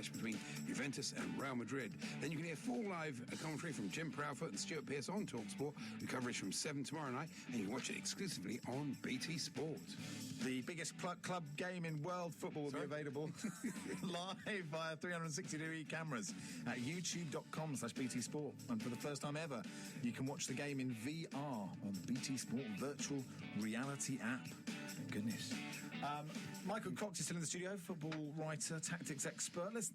match between Juventus and Real Madrid. Then you can hear full live commentary from Jim Proudfoot and Stuart Pearce on TalkSport, with coverage from 7 tomorrow night, and you can watch it exclusively on BT Sport. The biggest club game in world football will be available live via 360-degree cameras at youtube.com/BT Sport. And for the first time ever, you can watch the game in VR on the BT Sport virtual reality app. Goodness. Michael Cox is still in the studio, football writer, tactics expert. Let's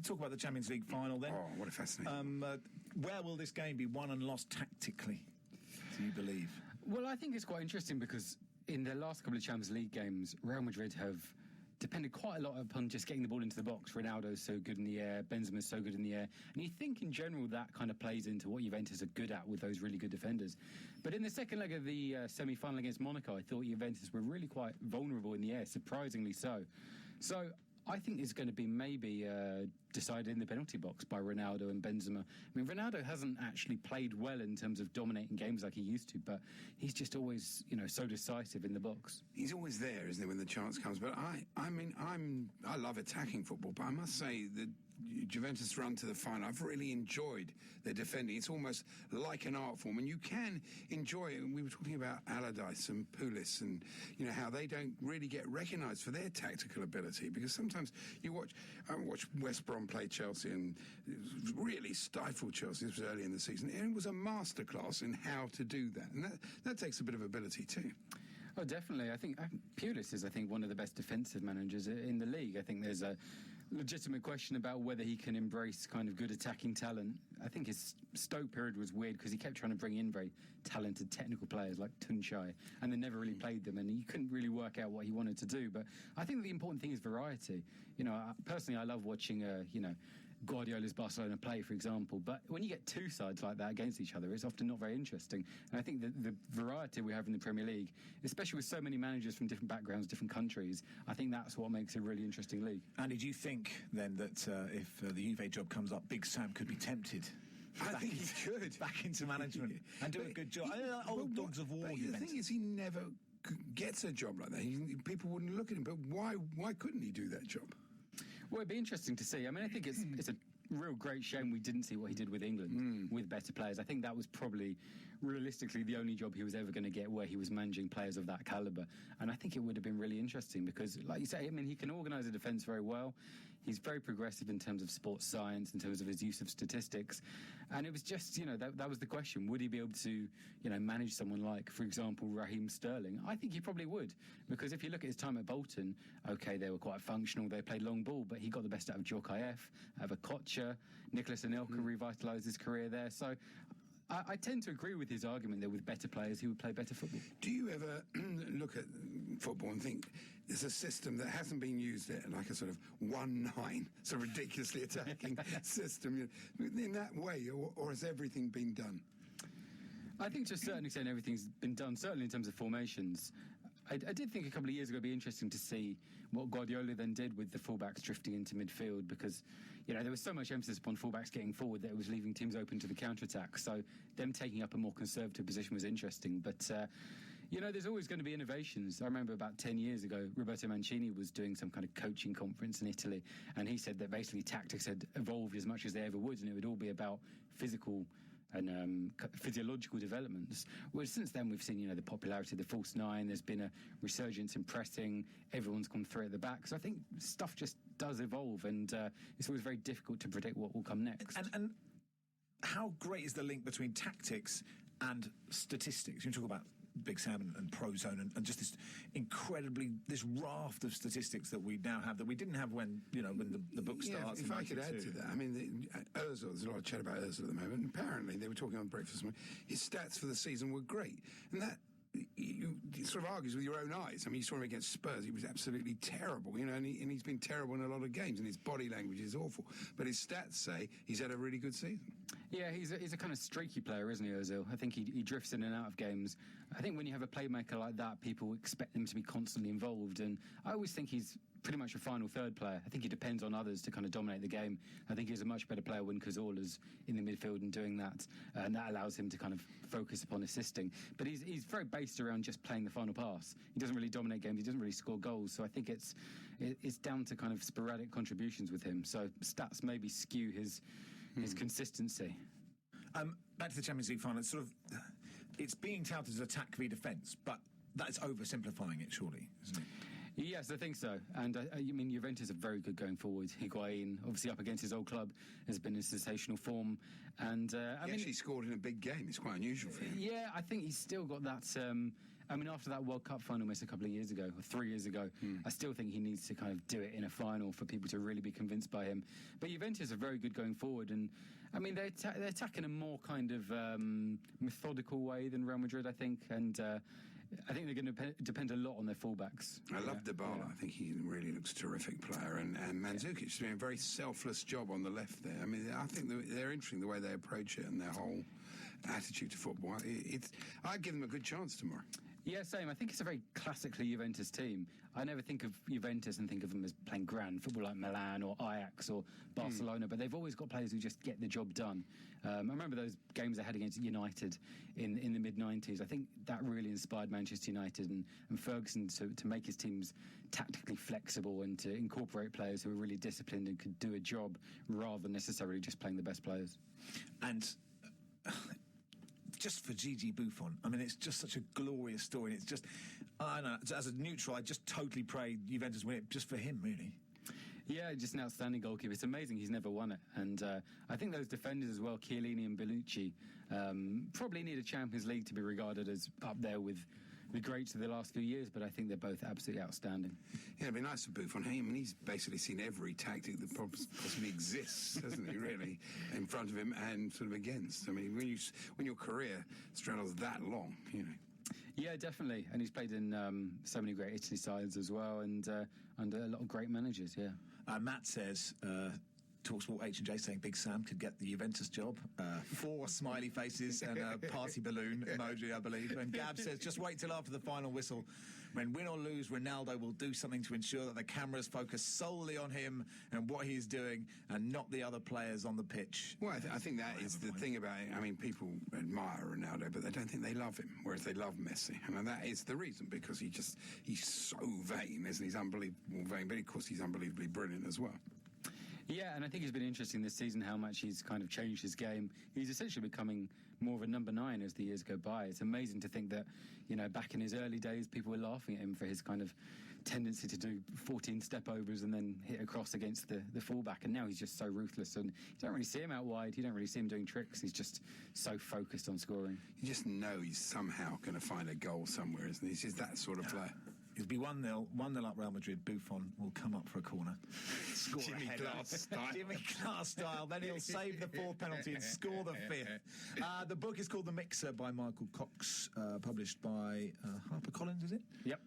talk about the Champions League final then. Oh, what a fascinating. Where will this game be won and lost tactically, do you believe? Well, I think it's quite interesting because in the last couple of Champions League games, Real Madrid have depended quite a lot upon just getting the ball into the box. Ronaldo's so good in the air, Benzema's so good in the air, and you think in general that kind of plays into what Juventus are good at with those really good defenders. But in the second leg of the semi-final against Monaco, I thought Juventus were really quite vulnerable in the air, surprisingly so. So I think it's going to be maybe decided in the penalty box by Ronaldo and Benzema. I mean, Ronaldo hasn't actually played well in terms of dominating games like he used to, but he's just always, so decisive in the box. He's always there, isn't he, when the chance comes? But I love attacking football, but I must say that Juventus run to the final, I've really enjoyed their defending. It's almost like an art form, and you can enjoy it. And we were talking about Allardyce and Pulis, and how they don't really get recognised for their tactical ability, because sometimes I watched West Brom play Chelsea, and it was really stifled Chelsea. This was early in the season, and it was a masterclass in how to do that, and that takes a bit of ability too. Oh, definitely. I think Pulis is, one of the best defensive managers in the league. I think there's a legitimate question about whether he can embrace kind of good attacking talent. I think his Stoke period was weird because he kept trying to bring in very talented technical players like Tunchai, and they never really played them, and he couldn't really work out what he wanted to do. But I think the important thing is variety. Personally, I love watching, Guardiola's Barcelona play, for example, but when you get two sides like that against each other, it's often not very interesting. And I think that the variety we have in the Premier League, especially with so many managers from different backgrounds, different countries, I think that's what makes it a really interesting league. Andy, do you think then that if the Juve job comes up, Big Sam could be tempted? I think he could back into management and do a good job. Old dogs of war. The thing is, he never gets a job like that. People wouldn't look at him, but why couldn't he do that job? Well, it'd be interesting to see. I mean, I think it's a real great shame we didn't see what he did with England with better players. I think that was probably realistically the only job he was ever going to get where he was managing players of that calibre. And I think it would have been really interesting because, like you say, he can organise a defence very well. He's very progressive in terms of sports science, in terms of his use of statistics. And it was just, that was the question. Would he be able to, manage someone like, for example, Raheem Sterling? I think he probably would, because if you look at his time at Bolton, okay, they were quite functional, they played long ball, but he got the best out of Djorkaeff, out of Koch. Nicholas Anelka revitalised his career there. So I tend to agree with his argument that with better players he would play better football. Do you ever look at football and think there's a system that hasn't been used yet, like a sort of 1-9, so ridiculously attacking system, in that way, or has everything been done? I think to a certain extent everything's been done, certainly in terms of formations. I did think a couple of years ago it'd be interesting to see what Guardiola then did with the fullbacks drifting into midfield, because there was so much emphasis upon fullbacks getting forward that it was leaving teams open to the counter-attack. So them taking up a more conservative position was interesting. But there's always going to be innovations. I remember about 10 years ago, Roberto Mancini was doing some kind of coaching conference in Italy, and he said that basically tactics had evolved as much as they ever would, and it would all be about physical and physiological developments. Whereas since then we've seen the popularity of the false nine, there's been a resurgence in pressing, everyone's gone through at the back. So I think stuff just does evolve, and it's always very difficult to predict what will come next. And how great is the link between tactics and statistics? You talk about Big Sam and Prozone and just this raft of statistics that we now have that we didn't have when the book starts. If I could add to that, Ozil, there's a lot of chat about Ozil at the moment, and apparently they were talking on breakfast. His stats for the season were great, and that you sort of argues with your own eyes. You saw him against Spurs; he was absolutely terrible, and he's been terrible in a lot of games, and his body language is awful. But his stats say he's had a really good season. Yeah, he's a kind of streaky player, isn't he, Ozil? I think he drifts in and out of games. I think when you have a playmaker like that, people expect them to be constantly involved, and I always think he's pretty much a final third player. I think he depends on others to kind of dominate the game. I think he's a much better player when Cazorla's in the midfield and doing that, and that allows him to kind of focus upon assisting. But he's very based around just playing the final pass. He doesn't really dominate games. He doesn't really score goals. So I think it's down to kind of sporadic contributions with him. So stats maybe skew his consistency. Back to the Champions League final. It's being touted as attack v defence, but that's oversimplifying it, surely, isn't it? Yes, I think so. And I mean, Juventus are very good going forward. Higuain, obviously up against his old club, has been in sensational form. And he actually scored in a big game. It's quite unusual for him. Yeah, I think he's still got that. I mean, after that World Cup final miss a couple of years ago, or 3 years ago, I still think he needs to kind of do it in a final for people to really be convinced by him. But Juventus are very good going forward, and I mean, they're attacking a more kind of methodical way than Real Madrid, I think, and I think they're going to depend a lot on their fullbacks. I love Dybala. I think he really looks a terrific player. And Mandzukic is doing a very selfless job on the left there. I mean, I think they're interesting the way they approach it and their whole attitude to football. I'd give them a good chance tomorrow. Yeah, same. I think it's a very classically Juventus team. I never think of Juventus and think of them as playing grand football like Milan or Ajax or Barcelona, but they've always got players who just get the job done. I remember those games they had against United in the mid-90s. I think that really inspired Manchester United and Ferguson to make his teams tactically flexible and to incorporate players who were really disciplined and could do a job rather than necessarily just playing the best players. And just for Gigi Buffon, I mean, it's just such a glorious story. It's just, I don't know, as a neutral, I just totally pray Juventus win it just for him, really. Yeah, just an outstanding goalkeeper. It's amazing he's never won it. And I think those defenders as well, Chiellini and Bellucci, probably need a Champions League to be regarded as up there with the greats of the last few years, but I think they're both absolutely outstanding. Yeah, it'd be nice for Buffon. I mean, he's basically seen every tactic that possibly exists, hasn't he, really, in front of him and sort of against. I mean, when your career straddles that long, you know. Yeah, definitely. And he's played in so many great Italy sides as well, and under a lot of great managers, yeah. Matt says, TalkSport H&J saying Big Sam could get the Juventus job. 4 smiley faces and a party balloon emoji, I believe. And Gab says, just wait till after the final whistle. When win or lose, Ronaldo will do something to ensure that the cameras focus solely on him and what he's doing and not the other players on the pitch. Well, I think that is the thing about it. I mean, people admire Ronaldo, but they don't think they love him, whereas they love Messi. And that is the reason, because he's so vain, isn't he? He's unbelievable vain, but of course he's unbelievably brilliant as well. Yeah, and I think it's been interesting this season how much he's kind of changed his game. He's essentially becoming more of a number 9 as the years go by. It's amazing to think that, you know, back in his early days, people were laughing at him for his kind of tendency to do 14 step-overs and then hit across against the fullback. And now he's just so ruthless, and you don't really see him out wide. You don't really see him doing tricks. He's just so focused on scoring. You just know he's somehow going to find a goal somewhere, isn't he? He's just that sort of player. It'll be 1-0 up Real Madrid. Buffon will come up for a corner. Score Jimmy Glass style. Jimmy Glass style. Then he'll save the 4th penalty and score the 5th. The book is called The Mixer by Michael Cox, published by HarperCollins, is it? Yep.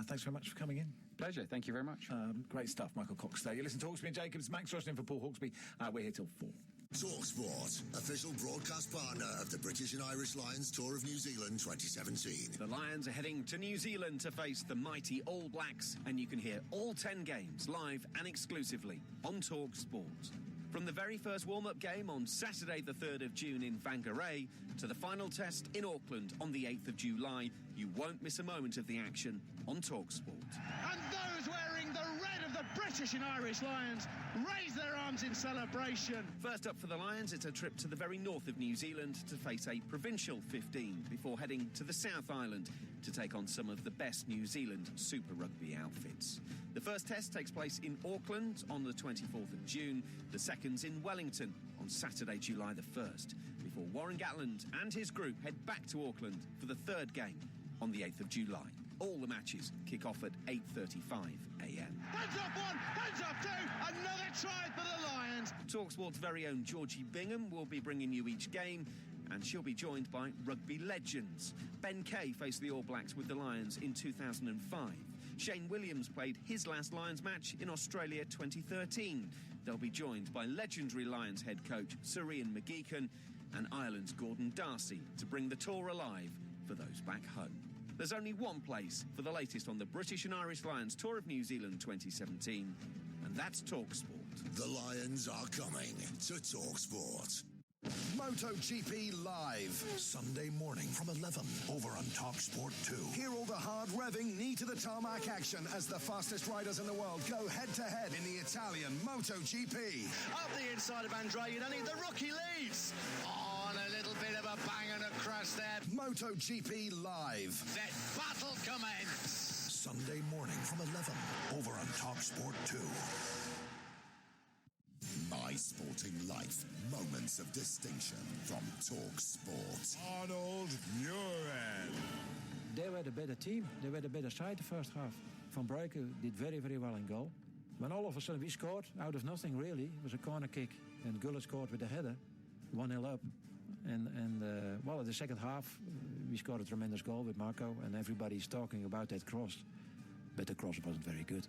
Thanks very much for coming in. Pleasure. Thank you very much. Great stuff, Michael Cox there. You listen to Hawksby and Jacobs. Max Rushton for Paul Hawksby. We're here till 4. TalkSport, official broadcast partner of the British and Irish Lions Tour of New Zealand 2017. The Lions are heading to New Zealand to face the mighty All Blacks, and you can hear all 10 games live and exclusively on TalkSport. From the very first warm-up game on Saturday the 3rd of June in Whangarei to the final test in Auckland on the 8th of July, you won't miss a moment of the action on TalkSport. And those wearing the red of the British and Irish Lions raise their arms in celebration. First up for the Lions, it's a trip to the very north of New Zealand to face a provincial 15 before heading to the South Island to take on some of the best New Zealand Super Rugby outfits. The first test takes place in Auckland on the 24th of June, the second's in Wellington on Saturday, July the 1st, before Warren Gatland and his group head back to Auckland for the third game on the 8th of July. All the matches kick off at 8:35 a.m. Hands up 1, hands up 2, another try for the Lions. TalkSport's very own Georgie Bingham will be bringing you each game, and she'll be joined by rugby legends. Ben Kay faced the All Blacks with the Lions in 2005. Shane Williams played his last Lions match in Australia 2013. They'll be joined by legendary Lions head coach Sir Ian McGeechan and Ireland's Gordon Darcy to bring the tour alive for those back home. There's only one place for the latest on the British and Irish Lions Tour of New Zealand 2017, and that's TalkSport. The Lions are coming to TalkSport. MotoGP Live. Sunday morning from 11 over on TalkSport 2. Hear all the hard revving, knee to the tarmac action as the fastest riders in the world go head to head in the Italian MotoGP. Up the inside of Andreani, the rookie leads. On a little bit of a bang and a crash there. MotoGP Live. Let battle commence. Sunday morning from 11 over on TalkSport 2. My Sporting Life. Moments of distinction from TalkSport. Arnold Muren. They were the better team. They were the better side the first half. Van Breukelen did very, very well in goal. When all of a sudden we scored out of nothing, really. It was a corner kick, and Gullit scored with a header, 1-0 up. And in the second half, we scored a tremendous goal with Marco, and everybody's talking about that cross. But the cross wasn't very good.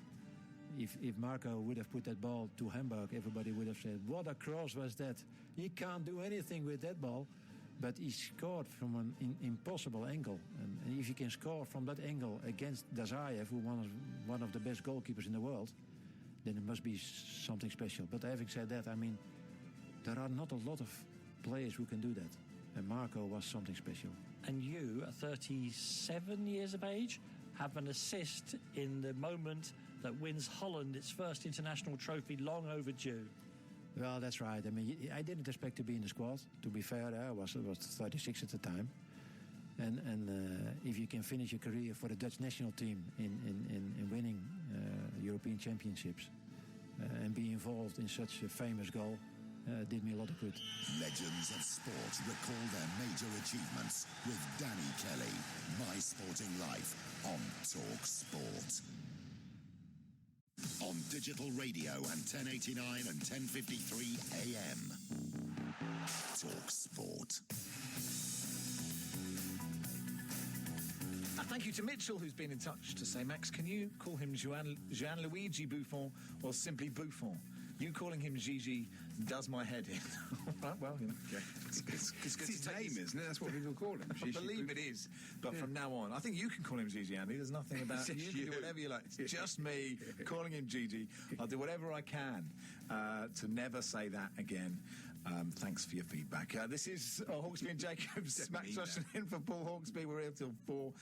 If Marco would have put that ball to Hamburg, everybody would have said, what a cross was that? He can't do anything with that ball. But he scored from an impossible angle. And if you can score from that angle against Dazaev, who was one of the best goalkeepers in the world, then it must be something special. But having said that, I mean, there are not a lot of players who can do that. And Marco was something special. And you, at 37 years of age, have an assist in the moment that wins Holland its first international trophy, long overdue. Well, that's right. I mean, I didn't expect to be in the squad. To be fair, I was 36 at the time. And if you can finish your career for the Dutch national team in winning European championships and be involved in such a famous goal, did me a lot of good. Legends of sport recall their major achievements with Danny Kelly. My Sporting Life on TalkSport. On digital radio and 1089 and 1053 AM. TalkSport. Thank you to Mitchell, who's been in touch to say, Max, can you call him Gianluigi Buffon or simply Buffon? You calling him Gigi does my head in. Right, well, you know. Okay. It's his name, isn't it? That's what people call him. I believe it is. But from now on, I think you can call him Gigi, Andy. There's nothing about you. Can do whatever you like. It's just me calling him Gigi. I'll do whatever I can to never say that again. Thanks for your feedback. This is Hawksby and Jacobs. Max Rushton in for Paul Hawksby. We're here till 4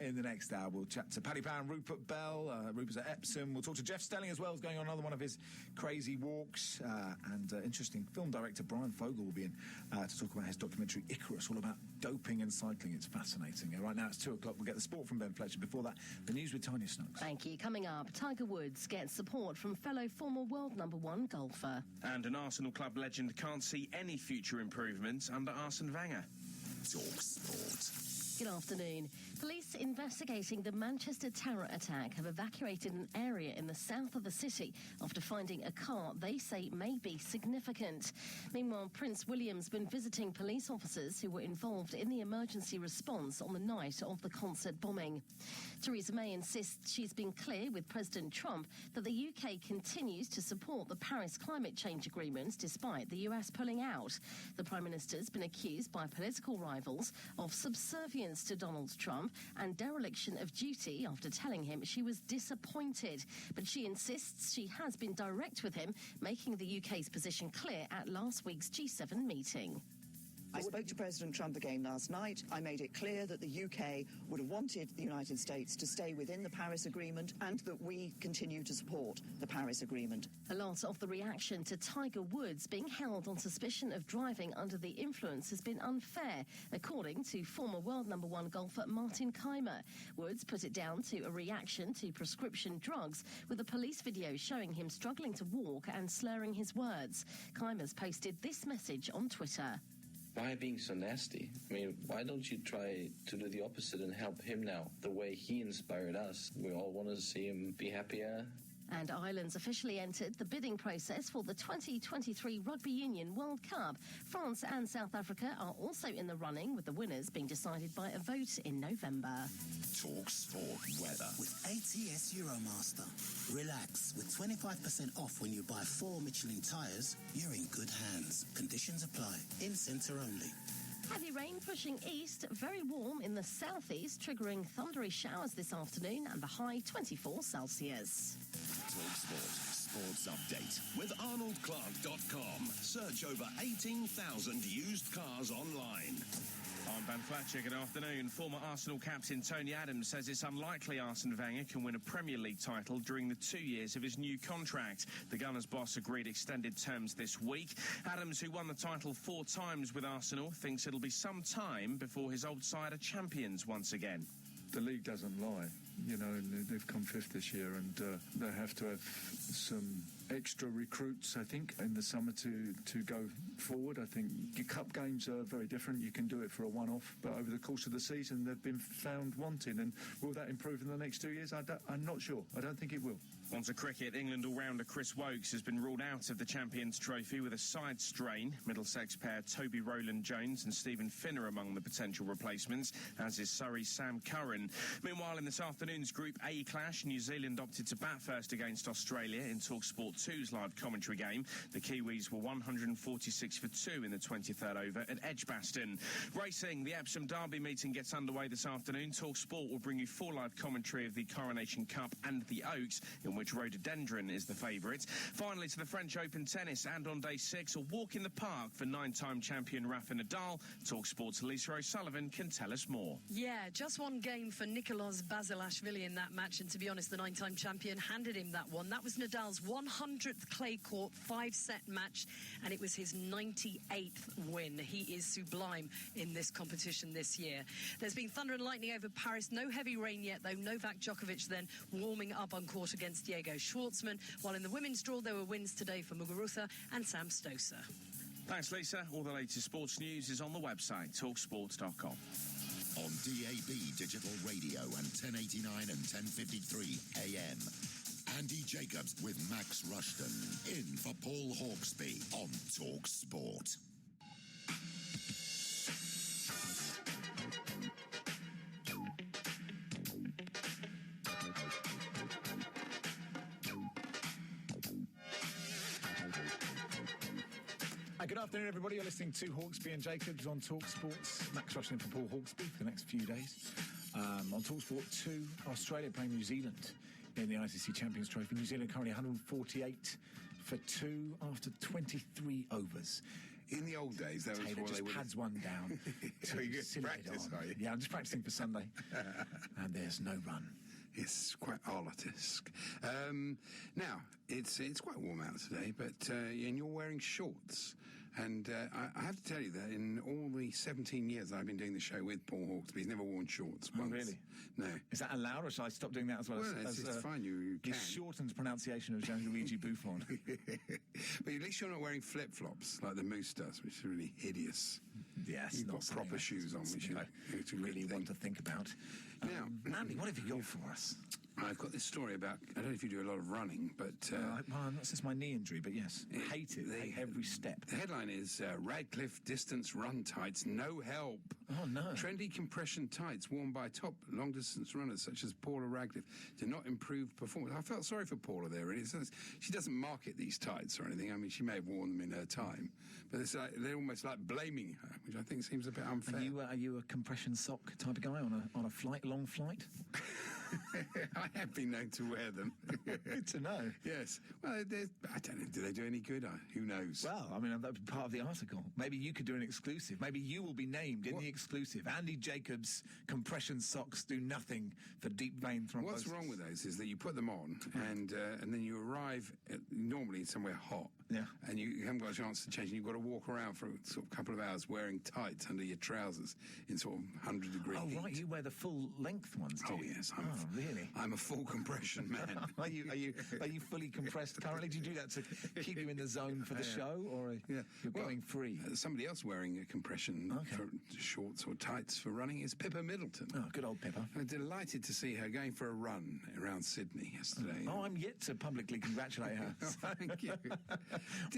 in the next hour. We'll chat to Paddy Power and Rupert Bell. Rupert's at Epsom. We'll talk to Jeff Stelling as well, who's going on another one of his crazy walks. And interesting film director Brian Fogel will be in to talk about his documentary Icarus, all about doping and cycling. It's fascinating. Right now it's 2 o'clock. We'll get the sport from Ben Fletcher. Before that, the news with Tanya Snooks. Thank you. Coming up, Tiger Woods gets support from fellow former world #1 golfer. And an Arsenal club legend can't see any future improvements under Arsene Wenger. TalkSport. Good afternoon. Police investigating the Manchester terror attack have evacuated an area in the south of the city after finding a car they say may be significant. Meanwhile, Prince William's been visiting police officers who were involved in the emergency response on the night of the concert bombing. Theresa May insists she's been clear with President Trump that the UK continues to support the Paris climate change agreement despite the US pulling out. The Prime Minister's been accused by political rivals of subservience to Donald Trump and dereliction of duty after telling him she was disappointed. But she insists she has been direct with him, making the UK's position clear at last week's G7 meeting. I spoke to President Trump again last night. I made it clear that the UK would have wanted the United States to stay within the Paris Agreement and that we continue to support the Paris Agreement. A lot of the reaction to Tiger Woods being held on suspicion of driving under the influence has been unfair, according to former world #1 golfer Martin Keimer. Woods put it down to a reaction to prescription drugs, with a police video showing him struggling to walk and slurring his words. Keimer's posted this message on Twitter. Why being so nasty? I mean, why don't you try to do the opposite and help him now, the way he inspired us? We all want to see him be happier. And Ireland's officially entered the bidding process for the 2023 Rugby Union World Cup. France and South Africa are also in the running, with the winners being decided by a vote in November. TalkSport weather. With ATS Euromaster. Relax. With 25% off when you buy 4 Michelin tyres, you're in good hands. Conditions apply. In centre only. Heavy rain pushing east, very warm in the southeast, triggering thundery showers this afternoon and the high 24 Celsius. TalkSport Sports Update with ArnoldClark.com. Search over 18,000 used cars online. I'm Ben Fletcher. Good afternoon. Former Arsenal captain Tony Adams says it's unlikely Arsene Wenger can win a Premier League title during the 2 years of his new contract. The Gunners' boss agreed extended terms this week. Adams, who won the title 4 times with Arsenal, thinks it'll be some time before his old side are champions once again. The league doesn't lie, you know, and they've come 5th this year, and they have to have some extra recruits, I think, in the summer to go forward. I think your cup games are very different. You can do it for a one-off, but over the course of the season, they've been found wanting. And will that improve in the next 2 years? I'm not sure. I don't think it will. On to cricket. England all-rounder Chris Woakes has been ruled out of the Champions Trophy with a side strain. Middlesex pair Toby Rowland-Jones and Stephen Finn are among the potential replacements, as is Surrey's Sam Curran. Meanwhile, in this afternoon's Group A clash, New Zealand opted to bat first against Australia in TalkSport 2's live commentary game. The Kiwis were 146 for 2 in the 23rd over at Edgbaston. Racing, the Epsom Derby meeting gets underway this afternoon. TalkSport will bring you full live commentary of the Coronation Cup and the Oaks, in which Rhododendron is the favourite. Finally, to the French Open tennis, and on day 6, a walk in the park for 9-time champion Rafa Nadal. TalkSport's Lisa O'Sullivan can tell us more. Yeah, just one game for Nicolas Basilashvili in that match, and to be honest, the 9-time champion handed him that one. That was Nadal's 100th clay court 5-set match, and it was his 98th win. He is sublime in this competition this year. There's been thunder and lightning over Paris. No heavy rain yet, though. Novak Djokovic then warming up on court against Diego Schwartzman, while in the women's draw there were wins today for Muguruza and Sam Stosur. Thanks, Lisa. All the latest sports news is on the website, talksports.com. On DAB Digital Radio and 1089 and 1053 AM. Andy Jacobs with Max Rushton. In for Paul Hawksby on Talk Sport. Good afternoon, everybody. You're listening to Hawksby and Jacobs on Talk Sports. Max Rushton for Paul Hawksby for the next few days. On Talk Sport 2, Australia playing New Zealand in the ICC Champions Trophy. New Zealand currently 148 for 2 after 23 overs. In the old days, that was Taylor what just they would pads one down. So you get practice, are you? Yeah, I'm just practicing for Sunday. And there's no run. It's quite artesque. Now, it's quite warm out today, but and you're wearing shorts. And I have to tell you that in all the 17 years I've been doing the show with Paul Hawksby, he's never worn shorts once. Oh, really? No. Is that allowed, or shall I stop doing that as well? Well, it's fine. You can. His shortened pronunciation of Gianluigi Buffon. But at least you're not wearing flip-flops like the Moose does, which is really hideous. Yes, You've got proper shoes on, which I really want to think about. Now, Andy, what have you got for us? I've got this story about, I don't know if you do a lot of running, but... well, not since my knee injury, but yes. I hate it. I hate every step. The headline is, Radcliffe Distance Run Tights, no help. Oh, no. Trendy compression tights worn by top long-distance runners such as Paula Radcliffe do not improve performance. I felt sorry for Paula there, really. She doesn't market these tights or anything. I mean, she may have worn them in her time. But it's like, they're almost like blaming her, which I think seems a bit unfair. Are you a compression sock type of guy on a flight, long flight? I have been known to wear them. Good to know. Yes. Well, I don't know. Do they do any good? Who knows? Well, I mean, that would be part of the article. Maybe you could do an exclusive. Maybe you will be named in the exclusive. Andy Jacobs' compression socks do nothing for deep vein thrombosis. What's wrong with those is that you put them on and then you arrive normally somewhere hot. Yeah. And you haven't got a chance to change, and you've got to walk around for a sort of couple of hours wearing tights under your trousers in sort of 100-degree heat. Oh, right, you wear the full-length ones, do you? Oh, yes. Really? I'm a full compression man. Are you fully compressed currently? Do you do that to keep you in the zone for the show, or you're going free? Somebody else wearing a compression for shorts or tights for running is Pippa Middleton. Oh, good old Pippa. I'm delighted to see her going for a run around Sydney yesterday. Oh, I'm yet to publicly congratulate her. Thank you.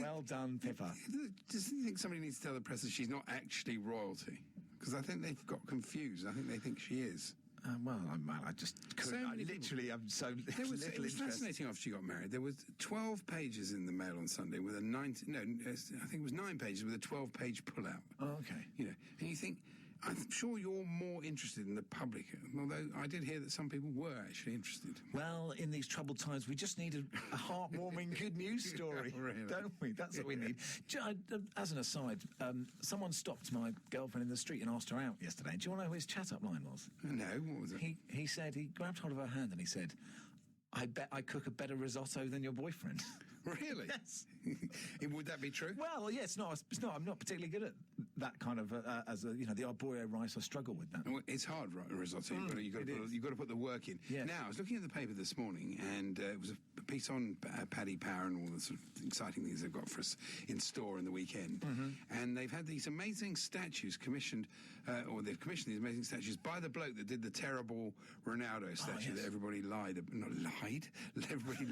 Well done, Pippa. Do you think somebody needs to tell the press that she's not actually royalty? Because I think they've got confused. I think they think she is. I just couldn't. I'm so little it was interest. fascinating after she got married. There was 12 pages in the Mail on Sunday with a I think it was 9 pages with a 12-page pullout. Oh, okay. You know, and you think, I'm sure you're more interested in the public, although I did hear that some people were actually interested. Well, in these troubled times, we just need a heartwarming, good news story, Really? don't we? That's what we need. As an aside, someone stopped my girlfriend in the street and asked her out yesterday. Do you want to know who his chat-up line was? No, what was it? He said, he grabbed hold of her hand and he said, "I bet I cook a better risotto than your boyfriend." Really? Yes. Would that be true? Well, yeah, it's not. I'm not particularly good at that kind of the arborio rice. I struggle with that. Well, it's hard, right, risotto. You've got to put the work in. Yes. Now, I was looking at the paper this morning, and it was a piece on Paddy Power and all the sort of exciting things they've got for us in store in the weekend. And they've had these amazing statues commissioned, or they've commissioned these amazing statues by the bloke that did the terrible Ronaldo statue that everybody everybody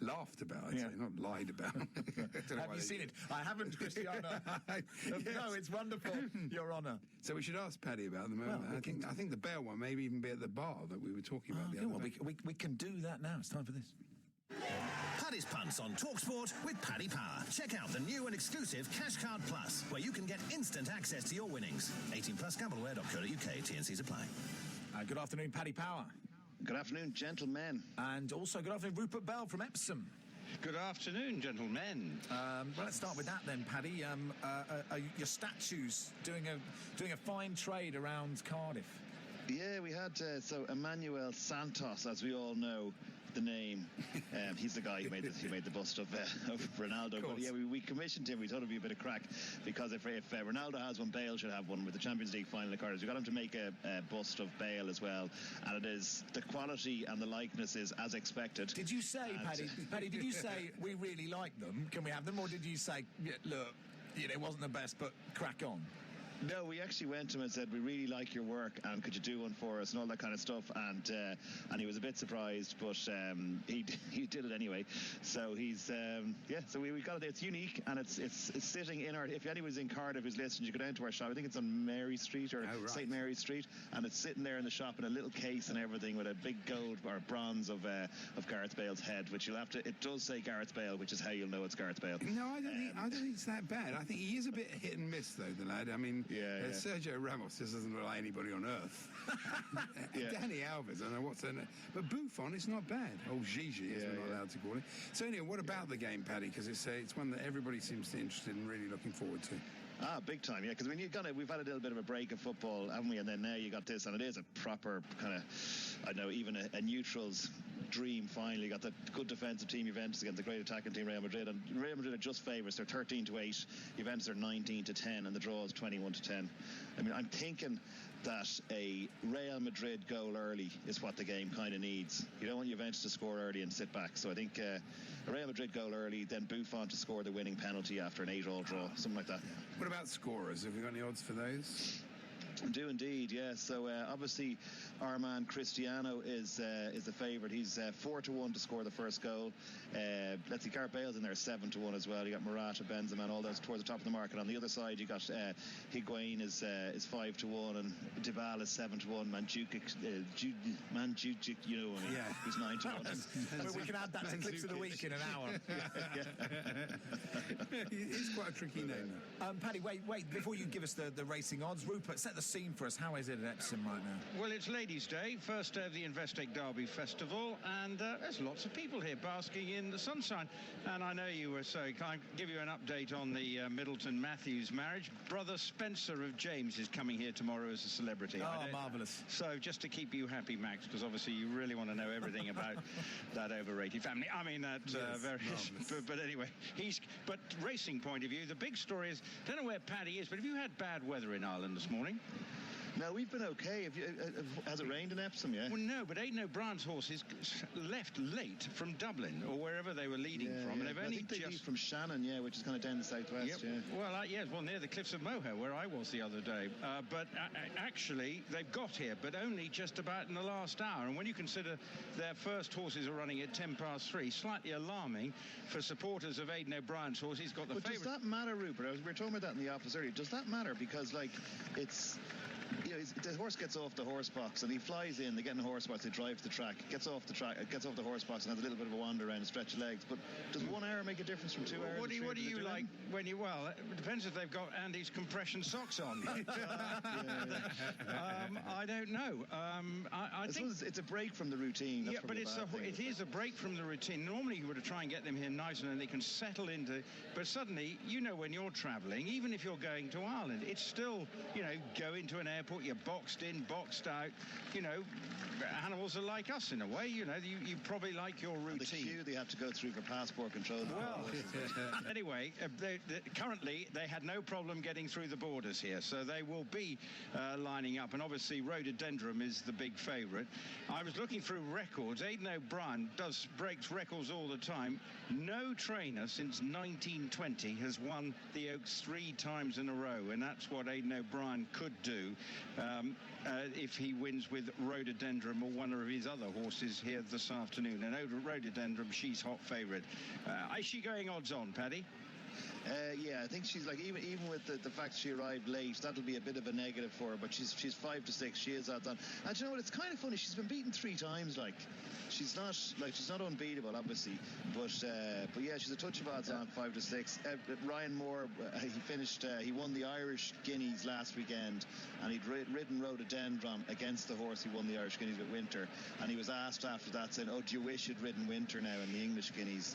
laughed about. I'd say, not lied about. Have you seen it? I haven't, Cristiano. No, it's wonderful, Your Honour. So we should ask Paddy about them. Well, I think the Bale one may even be at the bar that we were talking about the other day. We can do that now. It's time for this. Paddy's Punts on TalkSport with Paddy Power. Check out the new and exclusive Cash Card Plus, where you can get instant access to your winnings. 18 plus gambleware.co.uk. T&Cs apply. Good afternoon, Paddy Power. Good afternoon, gentlemen. And also good afternoon, Rupert Bell from Epsom. Good afternoon, gentlemen. Well, let's start with that then, Paddy. Your statues doing a fine trade around Cardiff. Yeah, we had Emmanuel Santos, as we all know the name. He's the guy who made the bust of Ronaldo. But yeah, we commissioned him. We thought it'd be a bit of crack because if Ronaldo has one, Bale should have one with the Champions League final at Cardiff. We got him to make a bust of Bale as well, and it is the quality and the likeness is as expected. Did you say, Paddy? Did you say we really like them? Can we have them, or did you say, look, it wasn't the best, but crack on? No, we actually went to him and said, we really like your work and could you do one for us and all that kind of stuff, and he was a bit surprised, but he did it anyway. So he's so we got it. It's unique, and it's sitting in our, if anyone's in Cardiff who's listening, you go down to our shop. I think it's on Mary Street or St. Mary's Street, and it's sitting there in the shop in a little case and everything with a big gold or bronze of Gareth Bale's head, which you'll have to, it does say Gareth Bale, which is how you'll know it's Gareth Bale. No, I don't think it's that bad. I think he is a bit hit and miss though, the lad. I mean, Sergio Ramos just doesn't look like anybody on earth. Danny Alves, I don't know what's in it. But Buffon, it's not bad. Oh, Gigi, as we're not allowed to call it. So anyway, what about the game, Paddy? Because it's one that everybody seems to be interested in, really looking forward to. Big time, yeah, because we've had a little bit of a break of football, haven't we? And then now you got this, and it is a proper kind of, I don't know, even a neutral's dream final. You got the good defensive team Juventus against the great attacking team Real Madrid, and Real Madrid are just favourites. They're 13-8, Juventus are 19-10, and the draw is 21-10. I mean, I'm thinking that a Real Madrid goal early is what the game kind of needs. You don't want Juventus to score early and sit back. So I think a Real Madrid goal early, then Buffon to score the winning penalty after an 8-all draw, something like that. What about scorers? Have we got any odds for those? I do indeed, yeah. So obviously our man Cristiano is the favourite. He's 4-1 to score the first goal. Let's see, Gareth Bale's in there 7-1 as well. You got Morata, Benzema, and all those towards the top of the market. On the other side, you got Higuain is 5-1, and Dybala is 7-1. Mandzukic, who's 9-1. We can add that to clips of the week in an hour. It's quite a tricky name. Paddy, wait, before you give us the racing odds, Rupert, set the scene for us. How is it at Epsom right now? Well, it's Ladies' Day, first day of the Investec Derby Festival, and there's lots of people here basking in the sunshine. And I know you were so kind. Give you an update on the Middleton-Matthews marriage. Brother Spencer of James is coming here tomorrow as a celebrity. Oh, marvellous. So just to keep you happy, Max, because obviously you really want to know everything about that overrated family. I mean, that very... But anyway, but racing point of view, the big story is, I don't know where Paddy is, but have you had bad weather in Ireland this morning? No, we've been okay. Has it rained in Epsom, yeah? Well, no, but Aidan O'Brien's horses left late from Dublin or wherever they were leading from. And they've only they leave from Shannon, which is kind of down the southwest, Well, near the cliffs of Moher, where I was the other day. But actually, they've got here, but only just about in the last hour. And when you consider their first horses are running at 3:10, slightly alarming for supporters of Aidan O'Brien's horse. He's got the favourite. Does that matter, Rupert? We were talking about that in the office earlier. Does that matter? Because, it's... the horse gets off the horse box and he flies in. They get in the horse box, they drive to the track, gets off the horse box and has a little bit of a wander around, a stretch of legs. But does 1 hour make a difference from 2 hours? What do you like when you? Well, it depends if they've got Andy's compression socks on. I don't know. I think it's a break from the routine. That's but it is a break from the routine. Normally, you would try and get them here nice and then they can settle into. But suddenly, when you're travelling, even if you're going to Ireland, it's still, go into an airport, you're boxed in, boxed out. Animals are like us in a way. You probably like your routine. And the queue they have to go through for passport control. Well, anyway, currently they had no problem getting through the borders here, so they will be lining up. And obviously, Rhododendron is the big favourite. I was looking through records. Aidan O'Brien breaks records all the time. No trainer since 1920 has won the Oaks 3 times in a row, and that's what Aidan O'Brien could do if he wins with Rhododendron or one of his other horses here this afternoon. And over Rhododendron, she's hot favourite. Is she going odds on, Paddy? Yeah, I think she's like, even with the fact she arrived late, that'll be a bit of a negative for her, but she's 5 to 6. She is odds on. And you know what, it's kind of funny, she's been beaten 3 times. She's not unbeatable, obviously, but yeah, she's a touch of odds on, 5 to 6. Ryan Moore, he won the Irish Guineas last weekend, and he'd ridden Rhododendron against the horse who won the Irish Guineas with Winter, and he was asked after that, saying, do you wish you'd ridden Winter now in the English Guineas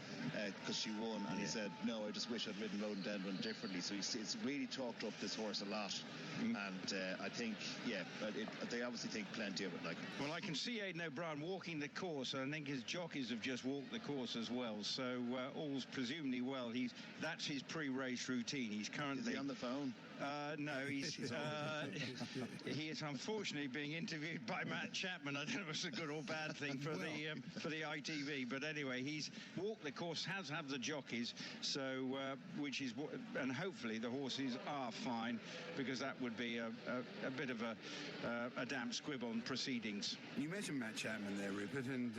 because she won? And he said, no, I just wish I'd ridden Rhododendron differently. So he's really talked up this horse a lot, and I think, they obviously think plenty of it. Well, I can see Aidan O'Brien walking the course, and I think his jockeys have just walked the course as well. So all's presumably well. That's his pre-race routine. He's currently. Is he on the phone? No, he is unfortunately being interviewed by Matt Chapman. I don't know if it's a good or bad thing for the ITV, but anyway, he's walked the course, has had the jockeys, so and hopefully the horses are fine, because that would be a bit of a damp squib on proceedings. You mentioned Matt Chapman there, Rupert, and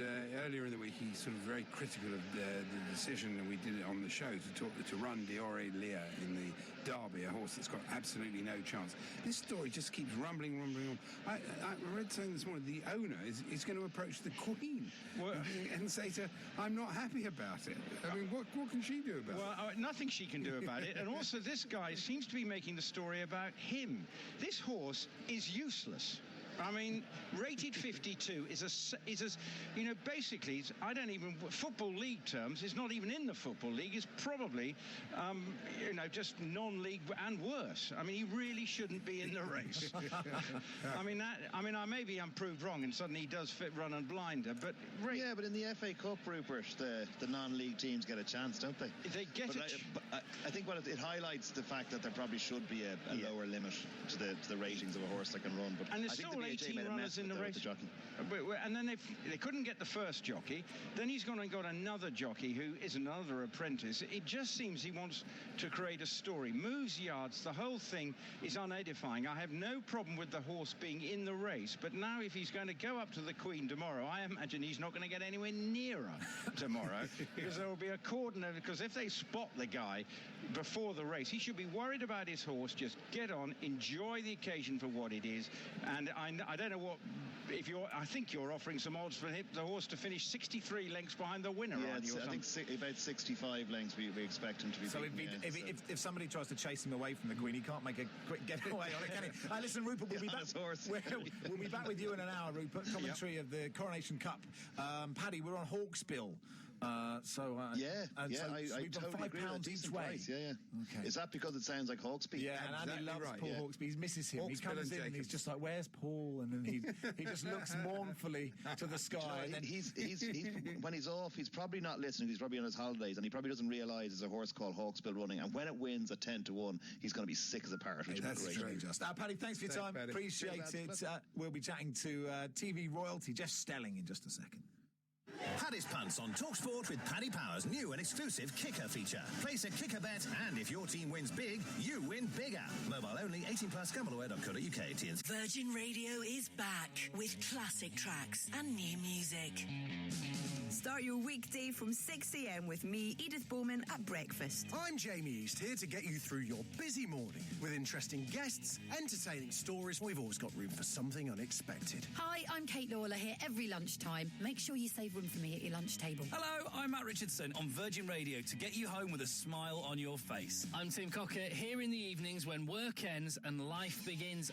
earlier in the week he's sort of very critical of the decision that we did it on the show to run Diore Lear in the Derby, a horse that's got absolutely no chance. This story just keeps rumbling on. I read something this morning, the owner is going to approach the Queen and say to her, I'm not happy about it. I mean, what can she do about it? Well, nothing she can do about it. And also, this guy seems to be making the story about him. This horse is useless. I mean, rated 52 is basically, I don't even, Football League terms, it's not even in the Football League, it's probably, just non-league and worse. I mean, he really shouldn't be in the race. Maybe I'm proved wrong and suddenly he does run and blinder, but... Yeah, but in the FA Cup, Rupert, the non-league teams get a chance, don't they? They get it. I think it highlights the fact that there probably should be a lower limit to the ratings of a horse that can run, but and I think 18 runners in the race. And then they couldn't get the first jockey. Then he's gone and got another jockey who is another apprentice. It just seems he wants to create a story. Moves yards. The whole thing is unedifying. I have no problem with the horse being in the race, but now if he's going to go up to the Queen tomorrow, I imagine he's not going to get anywhere nearer tomorrow, because there will be a cordon. Because if they spot the guy before the race, he should be worried about his horse. Just get on, enjoy the occasion for what it is. And I don't know what, I think you're offering some odds for the horse to finish 63 lengths behind the winner, aren't you? I think about 65 lengths we expect him to be. So if somebody tries to chase him away from the Queen, he can't make a quick getaway on it, can he? Listen, Rupert, we'll be back. We'll be back with you in an hour, Rupert. Commentary of the Coronation Cup. Paddy, we're on Hawksbill. I we've got totally £5 each way. Price, yeah. Okay. Is that because it sounds like Hawksby? Yeah, and Andy loves Paul Hawksby. He misses him. He comes in and he's just like, "Where's Paul?" And then he just looks mournfully to the sky. And then he's when he's off, he's probably not listening. He's probably on his holidays, and he probably doesn't realise there's a horse called Hawksbill running. And when it wins at 10-1, he's going to be sick as a parrot. Which that's is great. Just Paddy, thanks for your time. Paddy. Appreciate it. We'll be chatting to TV royalty Jeff Stelling in just a second. Paddy's Punts on TalkSport with Paddy Power's new and exclusive kicker feature. Place a kicker bet, and if your team wins big, you win bigger. Mobile only, 18+, gambleaware.co.uk. Virgin Radio is back with with classic tracks and new music. Start your weekday from 6 a.m. with me, Edith Bowman, at breakfast. I'm Jamie East, here to get you through your busy morning with interesting guests, entertaining stories. We've always got room for something unexpected. Hi, I'm Kate Lawler here every lunchtime. Make sure you save room for me at your lunch table. Hello, I'm Matt Richardson on Virgin Radio to get you home with a smile on your face. I'm Tim Cocker, here in the evenings when work ends and life begins.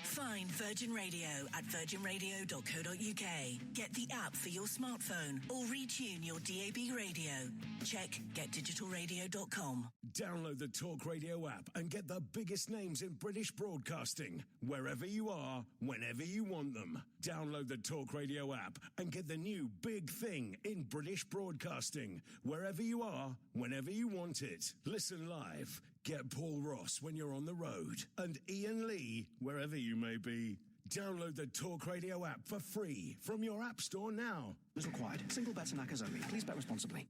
Find Virgin Radio at virginradio.co.uk. Get the app for your smartphone or retune your DAB radio. Check getdigitalradio.com. Download the Talk Radio app and get the biggest names in British broadcasting, wherever you are, whenever you want them. Download the Talk Radio app and get the new big thing in British broadcasting, wherever you are, whenever you want it. Listen live. Get Paul Ross when you're on the road and Ian Lee wherever you may be. Download the Talk Radio app for free from your app store now. Is required. Single bets and knackers only. Please bet responsibly.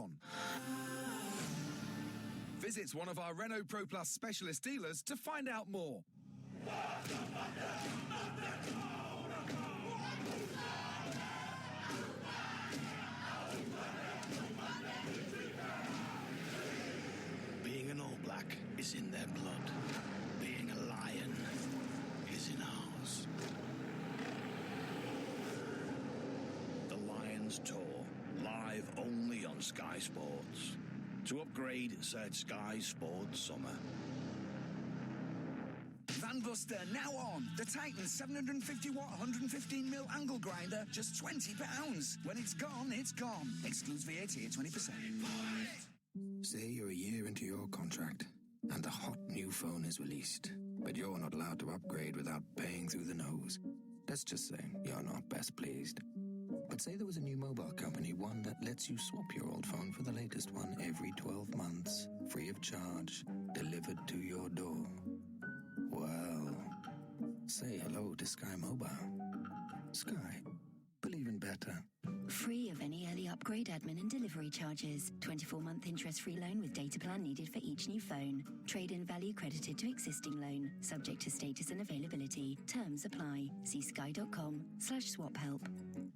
on. Visit one of our Renault Pro Plus specialist dealers to find out more. Being an All Black is in their blood. Being a lion is in ours. The Lions Tour, live only on Sky Sports. To upgrade, search Sky Sports Summer. Van Buster now on. The Titan 750 watt 115mm angle grinder, just £20. When it's gone, it's gone. Excludes VAT at 20%. Say you're a year into your contract and a hot new phone is released, but you're not allowed to upgrade without paying through the nose. Let's just say you're not best pleased. But say there was a new mobile company, one that lets you swap your old phone for the latest one every 12 months, free of charge, delivered to your door. Well, say hello to Sky Mobile. Sky. Believe in better. Free of any early upgrade, admin and delivery charges. 24-month interest-free loan with data plan needed for each new phone. Trade-in value credited to existing loan. Subject to status and availability. Terms apply. See sky.com/swap-help.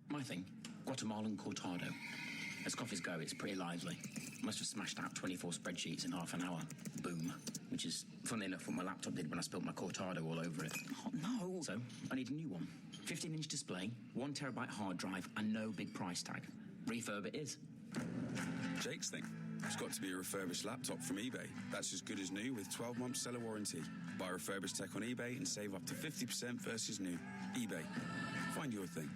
My thing, Guatemalan cortado. As coffees go, it's pretty lively. Must have smashed out 24 spreadsheets in half an hour. Boom. Which is, funnily enough, what my laptop did when I spilled my cortado all over it. Oh, no. So, I need a new one. 15-inch display, 1 terabyte hard drive, and no big price tag. Refurb it is. Jake's thing. It's got to be a refurbished laptop from eBay. That's as good as new with 12-month seller warranty. Buy refurbished tech on eBay and save up to 50% versus new. eBay. Find your thing.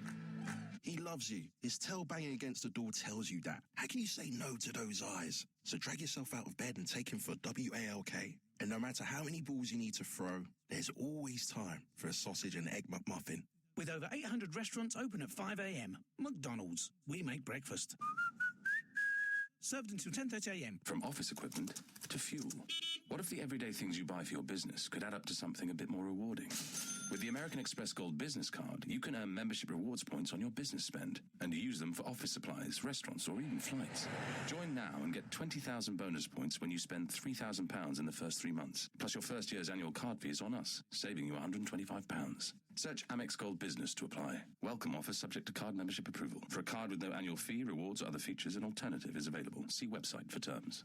He loves you. His tail banging against the door tells you that. How can you say no to those eyes? So drag yourself out of bed and take him for WALK. And no matter how many balls you need to throw, there's always time for a sausage and egg McMuffin. With over 800 restaurants open at 5 a.m. McDonald's. We make breakfast. Served until 10:30 a.m. From office equipment to fuel. What if the everyday things you buy for your business could add up to something a bit more rewarding? With the American Express Gold Business Card, you can earn membership rewards points on your business spend and use them for office supplies, restaurants, or even flights. Join now and get 20,000 bonus points when you spend £3,000 in the first 3 months. Plus your first year's annual card fee is on us, saving you £125. Search Amex Gold Business to apply. Welcome offer subject to card membership approval. For a card with no annual fee, rewards, or other features, an alternative is available. See website for terms.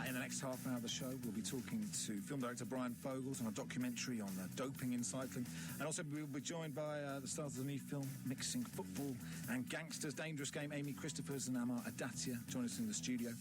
In the next half hour of the show, we'll be talking to film director Brian Fogels on a documentary on doping in cycling. And also we'll be joined by the stars of the new film, Mixing Football and Gangsters. Dangerous Game, Amy Christophers and Amar Adatia join us in the studio.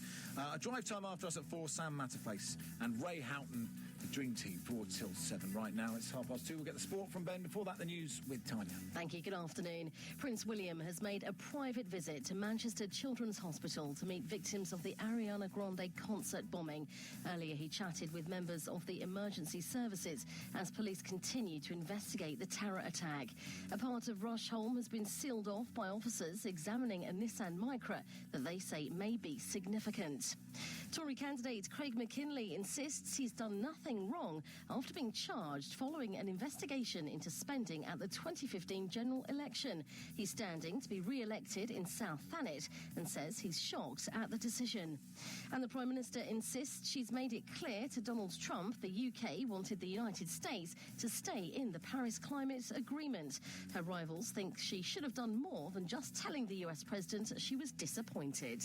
A drive time after us at 4, Sam Matterface and Ray Houghton, the Dream Team, 4 till 7. Right now, it's 2:30. We'll get the sport from Ben. Before that, the news with Tanya. Thank you. Good afternoon. Prince William has made a private visit to Manchester Children's Hospital to meet victims of the Ariana Grande concert bombing. Earlier, he chatted with members of the emergency services as police continue to investigate the terror attack. A part of Rushholme has been sealed off by officers examining a Nissan Micra that they say may be significant. Tory candidate Craig McKinley insists he's done nothing wrong after being charged following an investigation into spending at the 2015 general election. He's standing to be re-elected in South Thanet and says he's shocked at the decision. And the Prime Minister insists she's made it clear to Donald Trump the UK wanted the United States to stay in the Paris Climate Agreement. Her rivals think she should have done more than just telling the US President she was disappointed.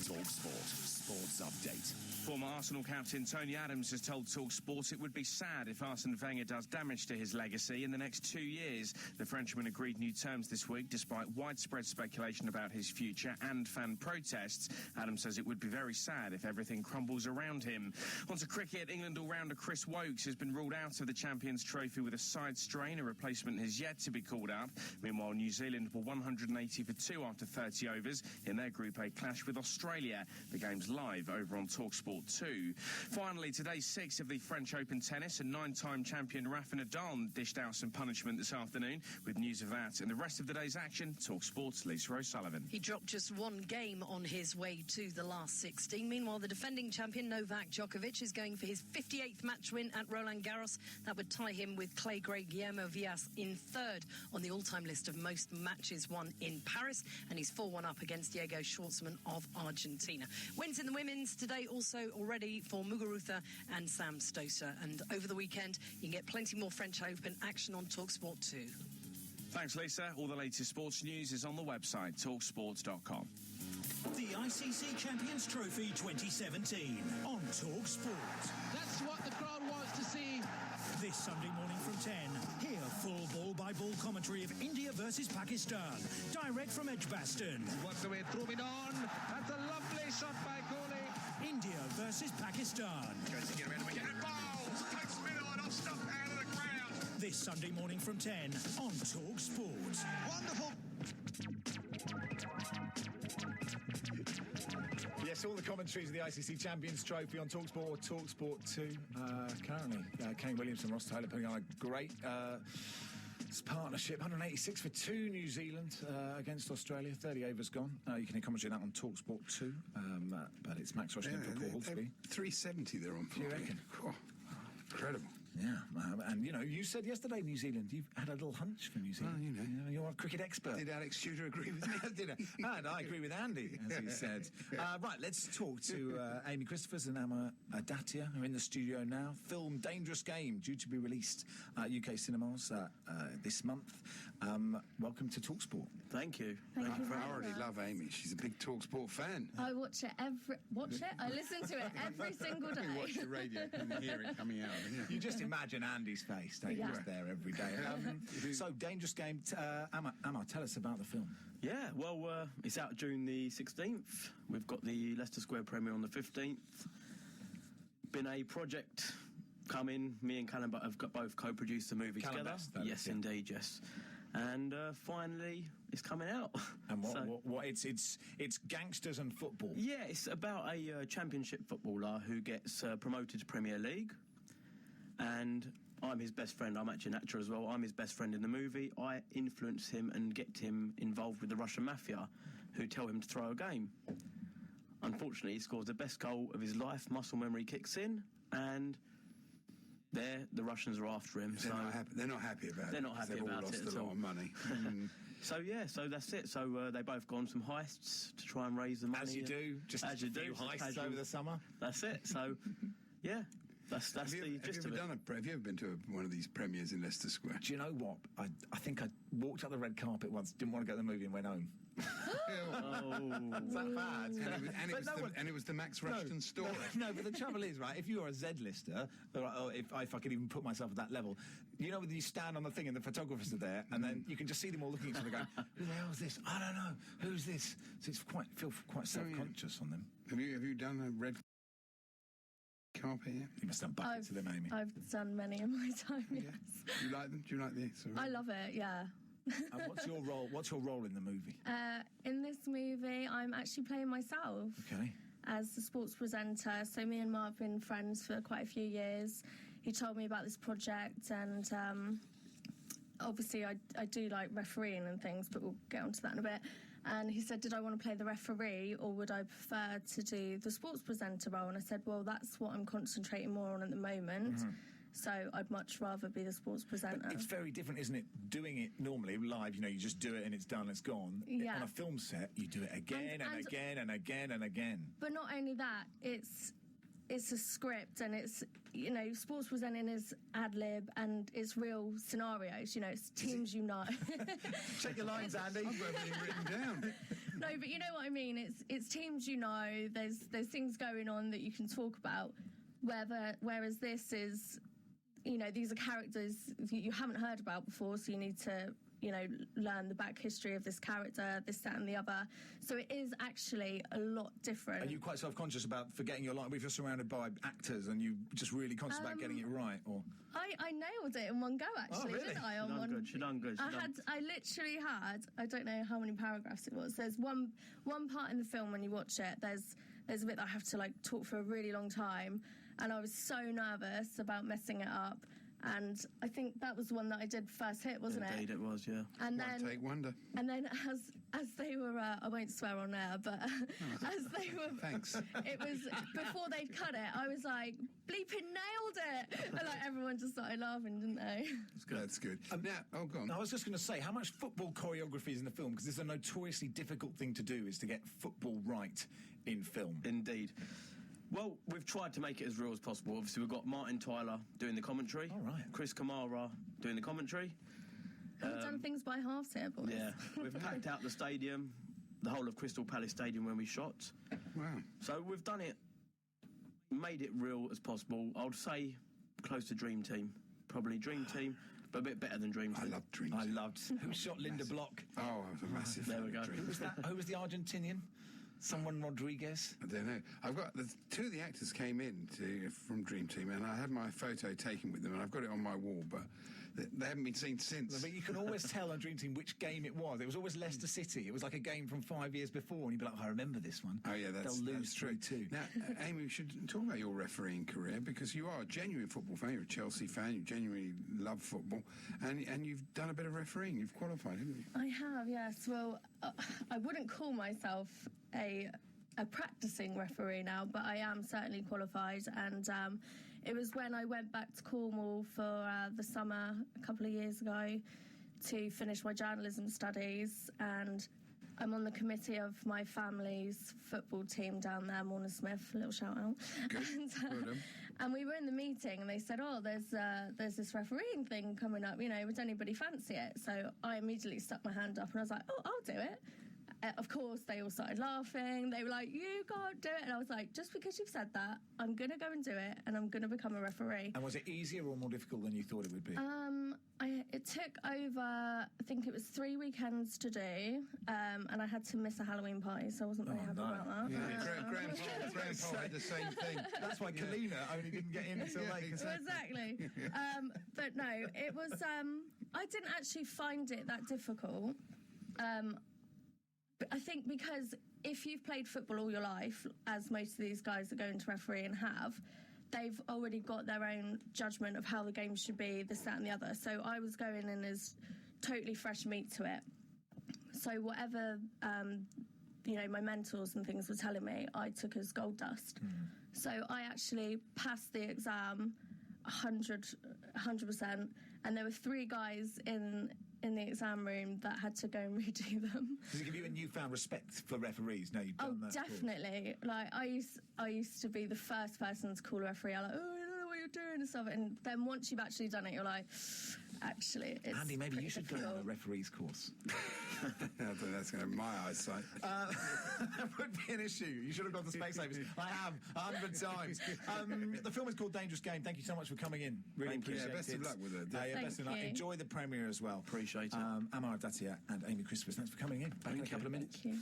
Talk Sport. Sports Update. Former Arsenal captain Tony Adams has told TalkSport it would be sad if Arsene Wenger does damage to his legacy in the next 2 years. The Frenchman agreed new terms this week despite widespread speculation about his future and fan protests. Adams says it would be very sad if everything crumbles around him. On to cricket. England all-rounder Chris Woakes has been ruled out of the Champions Trophy with a side strain. A replacement has yet to be called up. Meanwhile, New Zealand were 180 for 2 after 30 overs in their Group A clash with Australia. The game's live over on TalkSport 2. Finally, today 6 of the French Open tennis, and 9-time champion Rafa Nadal dished out some punishment this afternoon. With news of that and the rest of the day's action, Talk Sports' Lisa O'Sullivan. He dropped just one game on his way to the last 16. Meanwhile, the defending champion Novak Djokovic is going for his 58th match win at Roland Garros. That would tie him with clay great Guillermo Villas in third on the all-time list of most matches won in Paris, and he's 4-1 up against Diego Schwartzman of Argentina. Wins in the women's today also already for Muguruza and Sam Stosur. And over the weekend, you can get plenty more French Open action on TalkSport 2. Thanks, Lisa. All the latest sports news is on the website, talksports.com. The ICC Champions Trophy 2017 on Talk Sport. That's what the crowd wants to see. This Sunday morning from 10, hear full ball-by-ball commentary of India versus Pakistan, direct from Edgbaston. Works away, through it on. That's a lovely shot by Kohli. India versus Pakistan. Tries to get around again. It bowls. Takes middle and off stuff out of the ground. This Sunday morning from 10 on Talk Sport. Wonderful. Yes, all the commentaries of the ICC Champions Trophy on TalkSport, TalkSport 2. Currently, Kane Williams and Ross Taylor putting on a great partnership. 186 for 2 New Zealand against Australia. 30 overs gone. You can hear commentary on that on TalkSport 2. But it's Max Rushton for Paul Hawksby. 370 they're on for. You reckon? Oh, incredible. Yeah, and you know, you said yesterday New Zealand, you've had a little hunch for New Zealand. Well, you know. You're a cricket expert. Did Alex Shooter agree with me? Did I? And I agree with Andy, as he said. Right, let's talk to Amy Christophers and Amma Adatia, who are in the studio now. Film Dangerous Game, due to be released at UK cinemas this month. Welcome to TalkSport. Thank you. I already love Amy. She's a big TalkSport fan. I watch it I listen to it every single day. You watch the radio and hear it coming out. You just imagine Andy's face, don't you? Yeah. Just there every day. So, Dangerous Game. Amma, tell us about the film. Yeah, well, it's out June the 16th. We've got the Leicester Square premiere on the 15th. Been a project coming. Me and Callum have both co-produced the movie Callum together. Best, yes, indeed, yes. And finally, it's coming out. And what it's gangsters and football. Yeah, it's about a championship footballer who gets promoted to Premier League. And I'm his best friend. I'm actually an actor as well. I'm his best friend in the movie. I influence him and get him involved with the Russian mafia, who tell him to throw a game. Unfortunately, he scores the best goal of his life. Muscle memory kicks in, and the Russians are after him. They're not happy about it. They're not happy about it. They've all lost a lot of money. So that's it. So they both go on some heists to try and raise the money. As you do. Just as you do. Heists over the summer. That's it. So, yeah. That's have you ever been to one of these premieres in Leicester Square? Do you know what? I think I walked up the red carpet once, didn't want to go to the movie and went home. Is that bad? And it was the Max Rushton story. No, but the trouble is, right, if you're a Z-lister, or if I could even put myself at that level, you know when you stand on the thing and the photographers are there, and then you can just see them all looking at each other going, who the hell is this? I don't know. Who's this? So it's feel quite self-conscious on them. Have you done a red carpet yet? You must have buckets of them, Amy. I've done many in my time, yes. Do you like them? Do you like this? I love it, yeah. What's your role? What's your role in the movie? In this movie, I'm actually playing myself. Okay. As the sports presenter. So me and Mark have been friends for quite a few years. He told me about this project, and obviously I do like refereeing and things, but we'll get onto that in a bit. And he said, did I want to play the referee, or would I prefer to do the sports presenter role? And I said, well, that's what I'm concentrating more on at the moment. Mm-hmm. So I'd much rather be the sports presenter. But it's very different, isn't it? Doing it normally live, you just do it and it's done, it's gone. Yeah. On a film set, you do it again and again and again and again. But not only that, it's a script, and it's, sports presenting is ad-lib, and it's real scenarios, it's teams Check your lines, Andy. I've got everything written down. No, but you know what I mean. It's teams there's things going on that you can talk about, whereas this is, these are characters you haven't heard about before, so you need to learn the back history of this character, this, that and the other. So it is actually a lot different. Are you quite self-conscious about forgetting your line? If you're surrounded by actors and you just really conscious about getting it right? Or I nailed it in one go, actually, really? didn't I? She done good. I literally had, I don't know how many paragraphs it was. There's one part in the film when you watch it, there's a bit that I have to talk for a really long time. and I was so nervous about messing it up. And I think that was the one that I did first hit, wasn't it? Indeed, it was, yeah. And One then, take wonder. And then as they were, I won't swear on air, but as they were, Thanks. It was before they'd cut it. I was like, bleeping nailed it, and like everyone just started laughing, didn't they? That's good. Now, oh, go on. I was just going to say, how much football choreography is in the film? Because this is a notoriously difficult thing to do, is to get football right in film. Indeed. Well, we've tried to make it as real as possible. Obviously, we've got Martin Tyler doing the commentary. All right. Chris Kamara doing the commentary. We've done things by halves here, boys. Yeah, we've packed out the stadium, the whole of Crystal Palace Stadium when we shot. Wow. So we've done it, made it real as possible. I would say close to Dream Team. Probably Dream Team, but a bit better than Dream Team. I love Dream Team. I loved. Who shot Linda Block? Oh, I was a massive There fan we go. of Dream Who was that? Who was the Argentinian? Someone Rodriguez? I don't know. I've got two of the actors came in from Dream Team, and I had my photo taken with them, and I've got it on my wall, but they haven't been seen since. But you can always tell on Dream Team which game it was. It was always Leicester City. It was like a game from 5 years before, and you'd be like, I remember this one. Oh, yeah, that's They'll lose that's true. 3-2. Now, Amy, we should talk about your refereeing career, because you are a genuine football fan. You're a Chelsea fan. You genuinely love football, and you've done a bit of refereeing. You've qualified, haven't you? I have, yes. Well, I wouldn't call myself a practicing referee now, but I am certainly qualified, and it was when I went back to Cornwall for the summer a couple of years ago to finish my journalism studies, and I'm on the committee of my family's football team down there, Morna Smith, a little shout out. Good. And we were in the meeting, and they said, oh, there's this refereeing thing coming up, would anybody fancy it? So I immediately stuck my hand up, and I was like, oh, I'll do it. Of course, they all started laughing. They were like, you can't do it. And I was like, just because you've said that, I'm going to go and do it, and I'm going to become a referee. And was it easier or more difficult than you thought it would be? It took over, I think it was 3 weekends to do, and I had to miss a Halloween party, so I wasn't very happy about that. Yeah, Grandpa had the same thing. That's why Kalina only didn't get in until late. Exactly. But no, it was, I didn't actually find it that difficult. But I think because if you've played football all your life, as most of these guys that go into refereeing have, they've already got their own judgment of how the game should be, this, that and the other. So I was going in as totally fresh meat to it. So whatever, my mentors and things were telling me, I took as gold dust. So I actually passed the exam 100%, and there were 3 guys in the exam room that had to go and redo them. Does it give you a newfound respect for referees now you've done that? Definitely. Like I used to be the first person to call a referee. I'm like, oh, I don't know what you're doing and stuff. And then once you've actually done it, you're like, actually, it's Andy, maybe you should go difficult. on a referee's course. I don't think that's going to my eyesight. That would be an issue. You should have gone to Specsavers. I have 100 times. The film is called Dangerous Game. Thank you so much for coming in. Really appreciate it. Best of luck with it. Best of luck. Enjoy the premiere as well. Appreciate it. Amar Datia and Amy Christopher, thanks for coming in. Back in a couple of minutes. Thank you.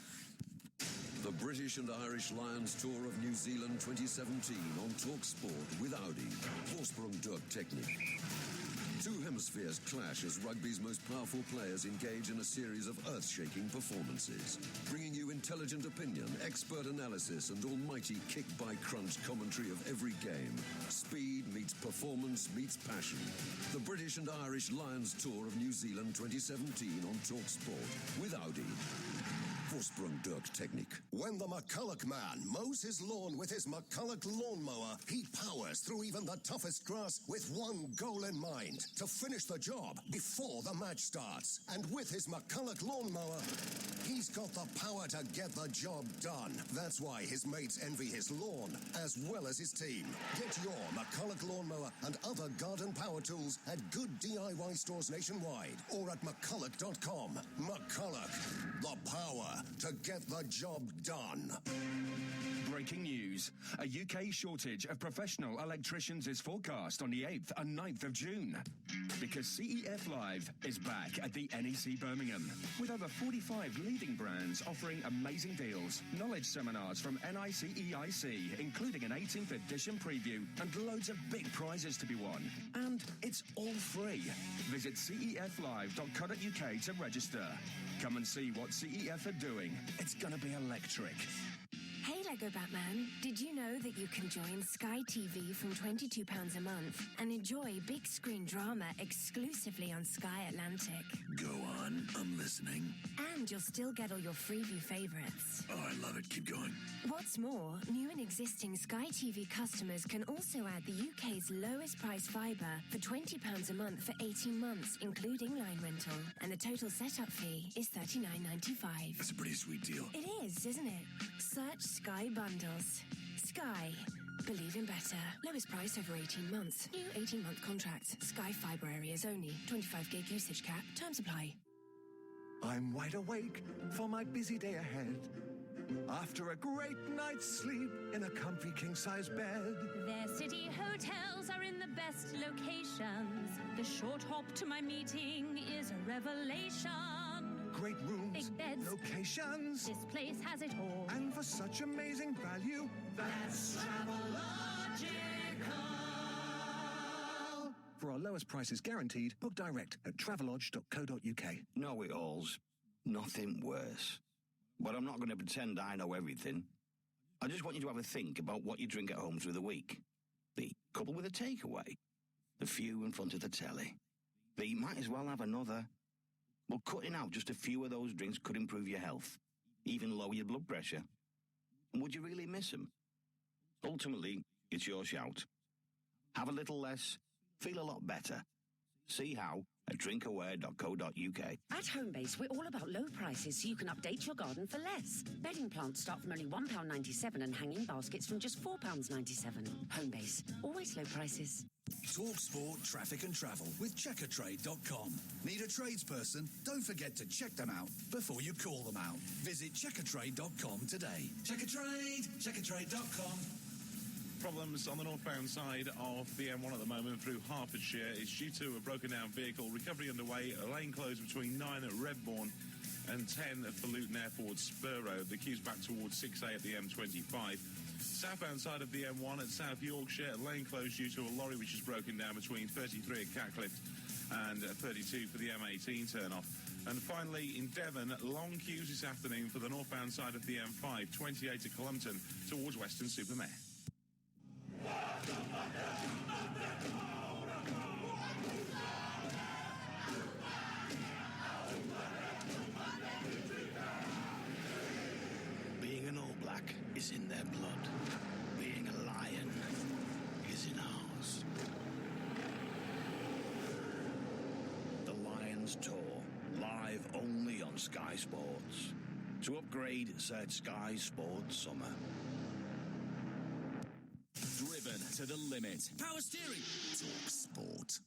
The British and Irish Lions Tour of New Zealand 2017 on TalkSport with Audi. Voorsprong Dirk Techniek. Two hemispheres clash as rugby's most powerful players engage in a series of earth-shaking performances, bringing you intelligent opinion, expert analysis, and almighty kick-by-crunch commentary of every game. Speed meets performance meets passion. The British and Irish Lions Tour of New Zealand 2017 on TalkSport with Audi. Voorsprong Dirk Techniek. When the McCulloch man mows his lawn with his McCulloch lawnmower, he powers through even the toughest grass with one goal in mind: to finish the job before the match starts. And with his McCulloch lawnmower, he's got the power to get the job done. That's why his mates envy his lawn as well as his team. Get your McCulloch lawnmower and other garden power tools at good DIY stores nationwide or at McCulloch.com. McCulloch, the power to get the job done. Breaking news. A UK shortage of professional electricians is forecast on the 8th and 9th of June. Because CEF Live is back at the NEC Birmingham. With over 45 leading brands offering amazing deals, knowledge seminars from NICEIC, including an 18th edition preview, and loads of big prizes to be won. And it's all free. Visit ceflive.co.uk to register. Come and see what CEF are doing. It's going to be electric. Hey Lego Batman, did you know that you can join Sky TV from £22 a month and enjoy big screen drama exclusively on Sky Atlantic? Go on, I'm listening. And you'll still get all your Freeview favourites. Oh, I love it. Keep going. What's more, new and existing Sky TV customers can also add the UK's lowest price fibre for £20 a month for 18 months, including line rental. And the total setup fee is $39.95. That's a pretty sweet deal. It is, isn't it? Search Sky Bundles. Sky. Believe in better. Lowest price over 18 months. New 18-month contracts. Sky Fibre areas only. 25 gig usage cap. Terms apply. I'm wide awake for my busy day ahead. After a great night's sleep in a comfy king-size bed. Their city hotels are in the best locations. The short hop to my meeting is a revelation. Great rooms, big beds, locations. This place has it all. And for such amazing value, that's Travelogical. For our lowest prices guaranteed, book direct at travelodge.co.uk. Know-it-alls. Nothing worse. But I'm not going to pretend I know everything. I just want you to have a think about what you drink at home through the week. The couple with a takeaway. The few in front of the telly. You might as well have another. Well, cutting out just a few of those drinks could improve your health, even lower your blood pressure. And would you really miss them? Ultimately, it's your shout. Have a little less, feel a lot better. See how at drinkaware.co.uk. At Homebase, we're all about low prices so you can update your garden for less. Bedding plants start from only £1.97 and hanging baskets from just £4.97. Homebase, always low prices. Talk Sport, Traffic and Travel with checkertrade.com. Need a tradesperson? Don't forget to check them out before you call them out. Visit checkertrade.com today. Checkertrade.com. Problems on the northbound side of the M1 at the moment through Hertfordshire. It's due to a broken down vehicle. Recovery underway. A lane closed between 9 at Redbourne and 10 for Luton Airport Spur Road. The queue's back towards 6A at the M25. Southbound side of the M1 at South Yorkshire. Lane closed due to a lorry which is broken down between 33 at Catcliffe and 32 for the M18 turn-off. And finally, in Devon, long queues this afternoon for the northbound side of the M5, 28 at Clumpton towards Weston-super-Mare. Being an All Black is in their blood. Being a lion is in ours. The Lions Tour, live only on Sky Sports. To upgrade, search Sky Sports Summer. Driven to the limit. Power steering. Talk Sport.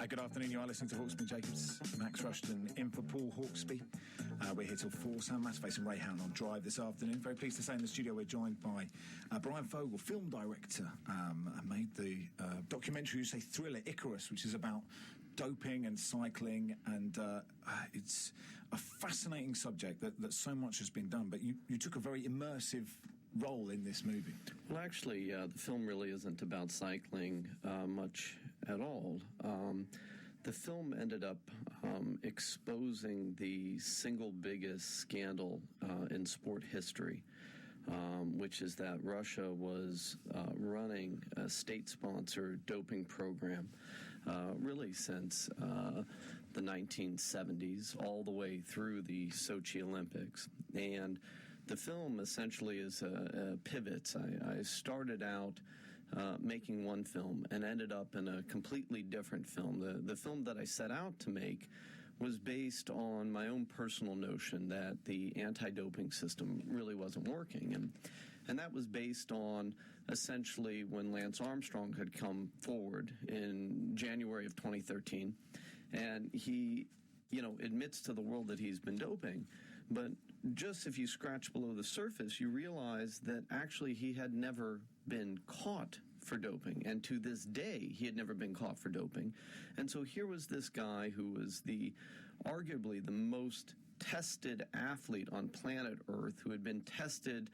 Good afternoon, you are listening to Hawksby Jacobs. Max Rushton in for Paul Hawksby. We're here till 4. Sam Matterface and Ray Howland on Drive this afternoon. Very pleased to say in the studio we're joined by Brian Fogel, film director, made the documentary, you say, thriller Icarus, which is about doping and cycling, and it's a fascinating subject that so much has been done, but you took a very immersive role in this movie. Well, actually, the film really isn't about cycling much at all. The film ended up exposing the single biggest scandal in sport history, which is that Russia was running a state-sponsored doping program really since the 1970s, all the way through the Sochi Olympics. And the film essentially is a pivot. I started out making one film and ended up in a completely different film. The film that I set out to make was based on my own personal notion that the anti-doping system really wasn't working. And that was based on essentially when Lance Armstrong had come forward in January of 2013. And he, admits to the world that he's been doping. But just if you scratch below the surface, you realize that actually he had never been caught for doping. And to this day, he had never been caught for doping. And so here was this guy who was arguably the most tested athlete on planet Earth, who had been tested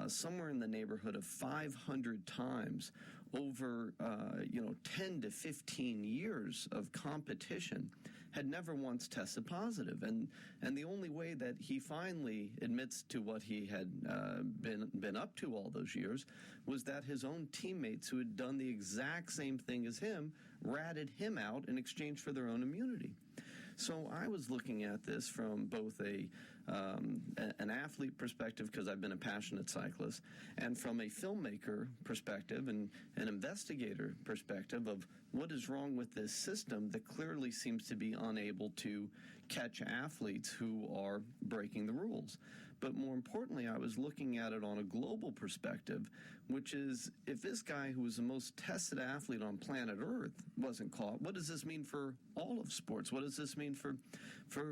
somewhere in the neighborhood of 500 times over 10 to 15 years of competition, had never once tested positive. And the only way that he finally admits to what he had been up to all those years was that his own teammates who had done the exact same thing as him ratted him out in exchange for their own immunity. So I was looking at this from both an athlete perspective, because I've been a passionate cyclist, and from a filmmaker perspective and an investigator perspective of what is wrong with this system that clearly seems to be unable to catch athletes who are breaking the rules. But more importantly, I was looking at it on a global perspective, which is, if this guy who was the most tested athlete on planet Earth wasn't caught, what does this mean for all of sports? What does this mean for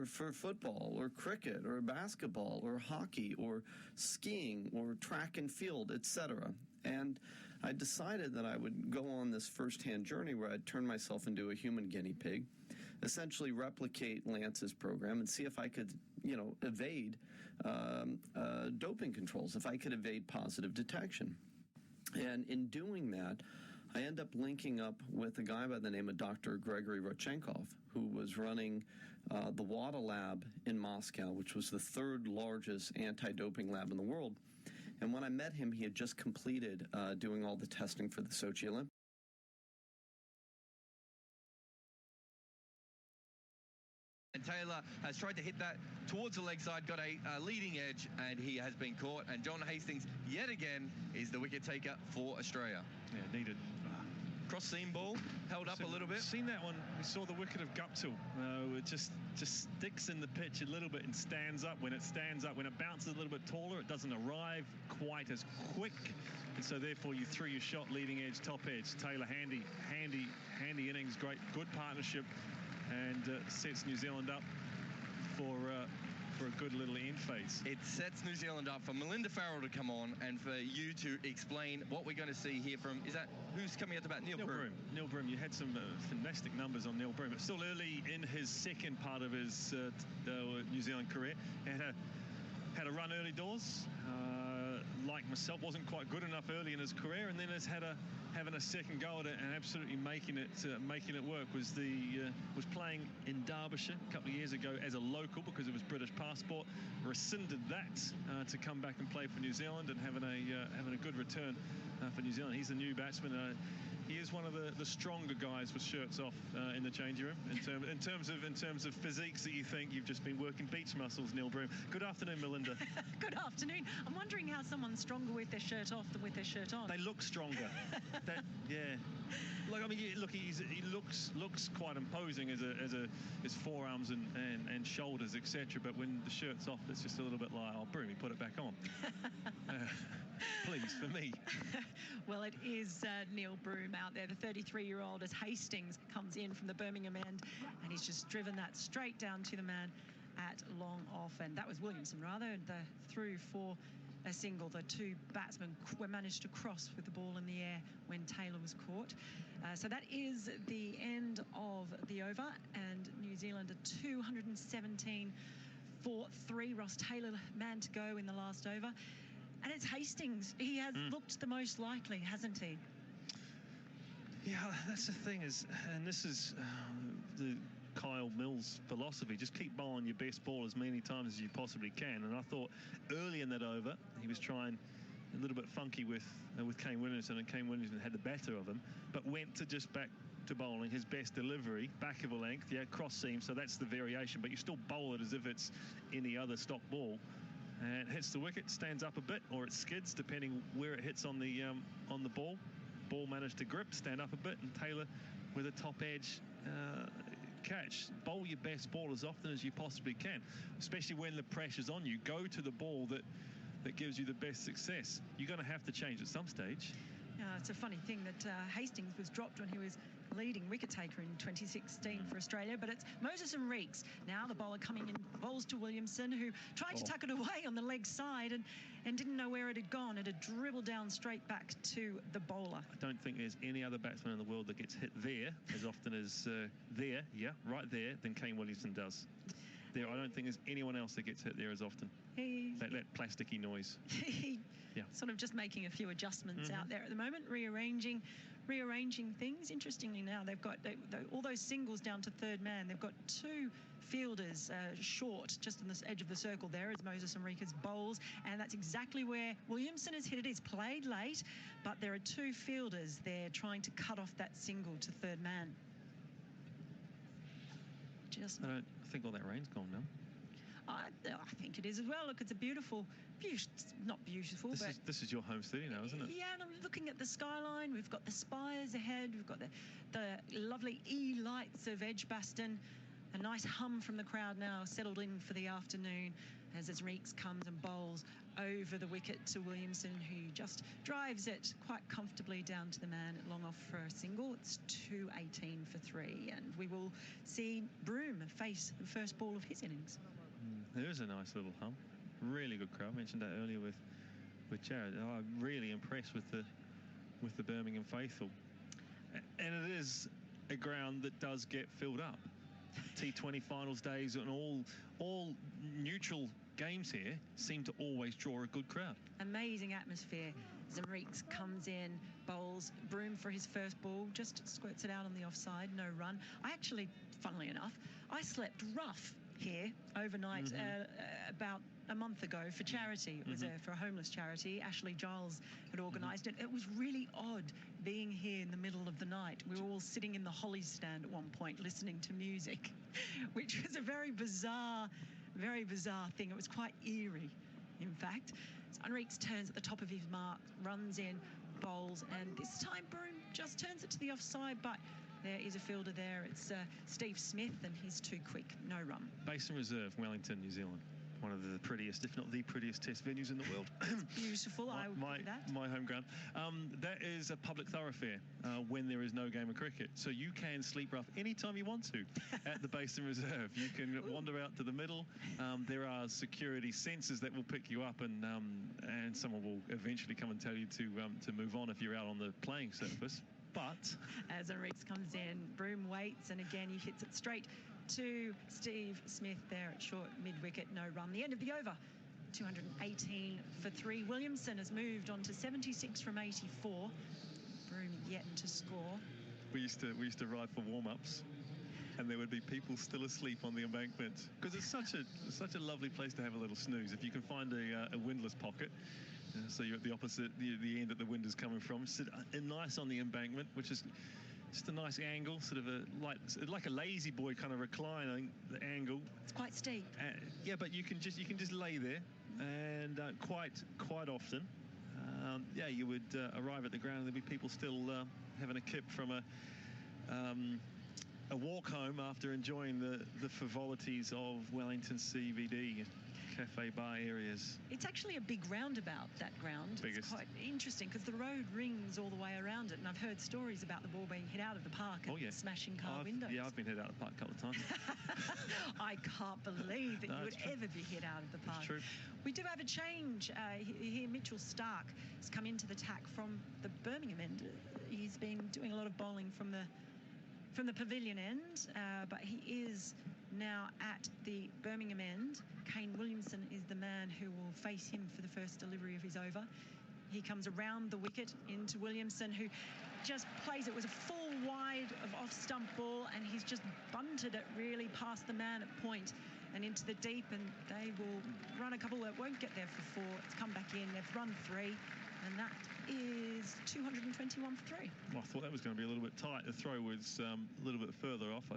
football or cricket or basketball or hockey or skiing or track and field, etc.? And I decided that I would go on this firsthand journey where I'd turn myself into a human guinea pig, essentially replicate Lance's program and see if I could, evade doping controls, if I could evade positive detection. And in doing that, I end up linking up with a guy by the name of Dr. Gregory Rodchenkov, who was running the WADA lab in Moscow, which was the third largest anti-doping lab in the world. And when I met him, he had just completed doing all the testing for the Sochi Olympics. And Taylor has tried to hit that towards the leg side, got a leading edge, and he has been caught. And John Hastings, yet again, is the wicket taker for Australia. Yeah, needed. Cross seam ball, held up a little bit. Seen that one. We saw the wicket of Guptill. It just sticks in the pitch a little bit and stands up. When it stands up, when it bounces a little bit taller, it doesn't arrive quite as quick. And so therefore you threw your shot leading edge, top edge. Taylor, handy innings, great, good partnership, and sets New Zealand up for a good little end phase. It sets New Zealand up for Melinda Farrell to come on and for you to explain what we're going to see here from, who's coming out to bat? Neil Broom. Neil Broom, you had some fantastic numbers on Neil Broom. It's still early in his second part of his New Zealand career. Had a run early doors. Like myself, wasn't quite good enough early in his career, and then has having a second go at it and absolutely making it work. Was playing in Derbyshire a couple of years ago as a local because of his British passport. Rescinded that to come back and play for New Zealand, and having a good return for New Zealand. He's a new batsman. He is one of the stronger guys with shirts off in the changing room. In terms of physiques that you think you've just been working beach muscles, Neil Broom. Good afternoon, Melinda. Good afternoon. I'm wondering how someone's stronger with their shirt off than with their shirt on. They look stronger. Yeah. He looks quite imposing as his forearms and shoulders, etc. But when the shirt's off, it's just a little bit like, oh, Broom, put it back on. Please, for me. Well, it is Neil Broom out there, the 33-year-old, as Hastings comes in from the Birmingham end, and he's just driven that straight down to the man at long off, and that was Williamson rather, and through for a single. The two batsmen were managed to cross with the ball in the air when Taylor was caught. So that is the end of the over, and New Zealand are 217 for 3. Ross Taylor, man to go in the last over. And it's Hastings. He has looked the most likely, hasn't he? Yeah, that's the thing and this is the Kyle Mills philosophy. Just keep bowling your best ball as many times as you possibly can. And I thought early in that over, he was trying a little bit funky with Kane Williamson, and Kane Williamson had the better of him, but went to just back to bowling his best delivery, back of a length, cross seam. So that's the variation, but you still bowl it as if it's any other stock ball. And hits the wicket, stands up a bit, or it skids, depending where it hits on the ball. Ball managed to grip, stand up a bit, and Taylor with a top edge catch. Bowl your best ball as often as you possibly can, especially when the pressure's on you. Go to the ball that gives you the best success. You're going to have to change at some stage. It's a funny thing that Hastings was dropped when he was leading wicket taker in 2016 for Australia, but it's Moses and Reeks. Now the bowler coming in, bowls to Williamson, who tried to tuck it away on the leg side and didn't know where it had gone. It had dribbled down straight back to the bowler. I don't think there's any other batsman in the world that gets hit there as often as right there, than Kane Williamson does. I don't think there's anyone else that gets hit there as often. That plasticky noise. sort of just making a few adjustments out there at the moment, rearranging things. Interestingly, now they've got all those singles down to third man. They've got two fielders short, just on the edge of the circle there, as Moses Enriquez bowls, and that's exactly where Williamson has hit it. He's played late, but there are two fielders there trying to cut off that single to third man. I don't think all that rain's gone now. I think it is as well. Look, it's a beautiful view. Not beautiful, but this is your home studio now, isn't it? Yeah, and I'm looking at the skyline. We've got the spires ahead. We've got the lovely lights of Edgbaston. A nice hum from the crowd now, settled in for the afternoon as Reeks comes and bowls over the wicket to Williamson, who just drives it quite comfortably down to the man at long off for a single. It's 218 for 3, and we will see Broome face the first ball of his innings. There is a nice little hum. Really good crowd. I mentioned that earlier with Jared. I'm really impressed with the Birmingham faithful, and it is a ground that does get filled up. T20 finals days and all neutral games here seem to always draw a good crowd. Amazing atmosphere. Zamreeks comes in, bowls Broome for his first ball, just squirts it out on the offside, no run. I actually, funnily enough, I slept rough here overnight about a month ago for charity. It was for a homeless charity. Ashley Giles had organised it. It was really odd being here in the middle of the night. We were all sitting in the Hollies stand at one point listening to music, which was a very bizarre thing. It was quite eerie, in fact. Enriquez turns at the top of his mark, runs in, bowls, and this time Broome just turns it to the offside, but there is a fielder there. It's Steve Smith, and he's too quick. No run. Basin Reserve, Wellington, New Zealand. One of the prettiest, if not the prettiest, test venues in the world. It's beautiful. I would say that. My home ground. That is a public thoroughfare when there is no game of cricket. So you can sleep rough anytime you want to at the Basin Reserve. You can wander out to the middle. There are security sensors that will pick you up, and someone will eventually come and tell you to move on if you're out on the playing surface. But as Enriquez comes in, Broome waits, and again he hits it straight to Steve Smith there at short mid-wicket, no run. The end of the over, 218 for 3. Williamson has moved on to 76 from 84. Broome yet to score. We used to ride for warm-ups, and there would be people still asleep on the embankment, because it's such a lovely place to have a little snooze. If you can find a windless pocket, so you're at the opposite, the end that the wind is coming from, sit nice on the embankment, which is just a nice angle, sort of like a lazy boy kind of recline. The angle. It's quite steep. Yeah, but you can just lay there, and quite often, you would arrive at the ground and there'd be people still having a kip from a walk home after enjoying the frivolities of Wellington CBD. Cafe bar areas. It's actually a big roundabout, that ground. Biggest. It's quite interesting because the road rings all the way around it, and I've heard stories about the ball being hit out of the park and smashing car windows. Yeah, I've been hit out of the park a couple of times. I can't believe that you would ever be hit out of the park. It's true. We do have a change here. Mitchell Stark has come into the tack from the Birmingham end. He's been doing a lot of bowling from the pavilion end, but he is now at the Birmingham end. Kane Williamson is the man who will face him for the first delivery of his over. He comes around the wicket into Williamson, who just plays it. Was a full wide of off-stump ball, and he's just bunted it really past the man at point and into the deep, and they will run a couple that won't get there for 4. It's come back in. They've run 3, and that is 221 for 3. Well, I thought that was going to be a little bit tight. The throw was a little bit further off.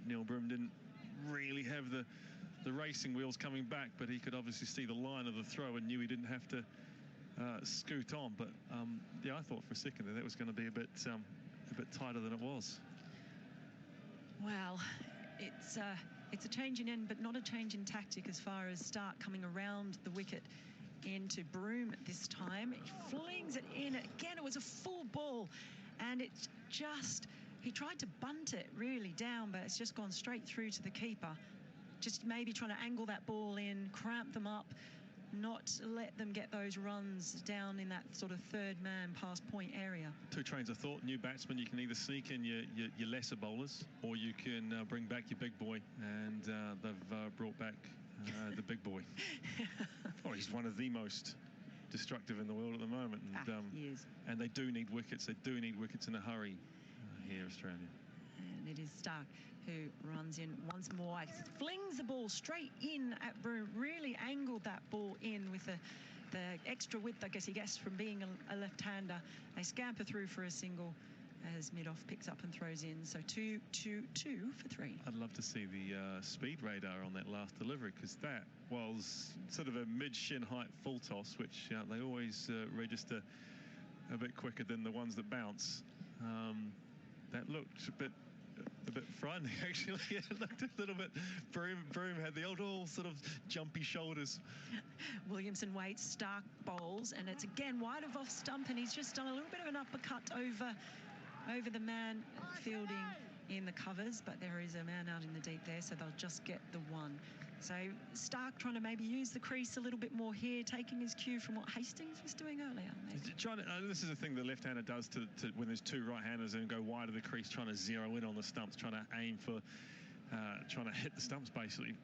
Neil Broome didn't really have the racing wheels coming back, but he could obviously see the line of the throw and knew he didn't have to scoot on. But I thought for a second that was going to be a bit tighter than it was. Well, it's a change in end, but not a change in tactic as far as Stark coming around the wicket into Broome at this time. He flings it in. Again, it was a full ball, and it's just... He tried to bunt it really down, but it's just gone straight through to the keeper. Just maybe trying to angle that ball in, cramp them up, not let them get those runs down in that sort of third man past point area. 2 trains of thought. New batsmen, you can either sneak in your lesser bowlers, or you can bring back your big boy, and they've brought back the big boy. Oh, he's one of the most destructive in the world at the moment. And, he is. And they do need wickets. They do need wickets in a hurry here, Australia. And it is Stark who runs in once more, flings the ball straight in at Broome, really angled that ball in with the extra width, I guess he gets from being a left-hander. They scamper through for a single as Midoff picks up and throws in. So 2 for 3. I'd love to see the speed radar on that last delivery, because that was sort of a mid-shin height full toss, which they always register a bit quicker than the ones that bounce. That looked a bit frightening, actually. It looked a little bit. Broome had the old sort of jumpy shoulders. Williamson waits, Stark bowls, and it's again wide of off stump, and he's just done a little bit of an uppercut over the man fielding in the covers, but there is a man out in the deep there, so they'll just get the one. So Stark trying to maybe use the crease a little bit more here, taking his cue from what Hastings was doing earlier. This is a thing the left-hander does to when there's two right-handers and go wide of the crease, trying to zero in on the stumps, trying to aim for, trying to hit the stumps basically.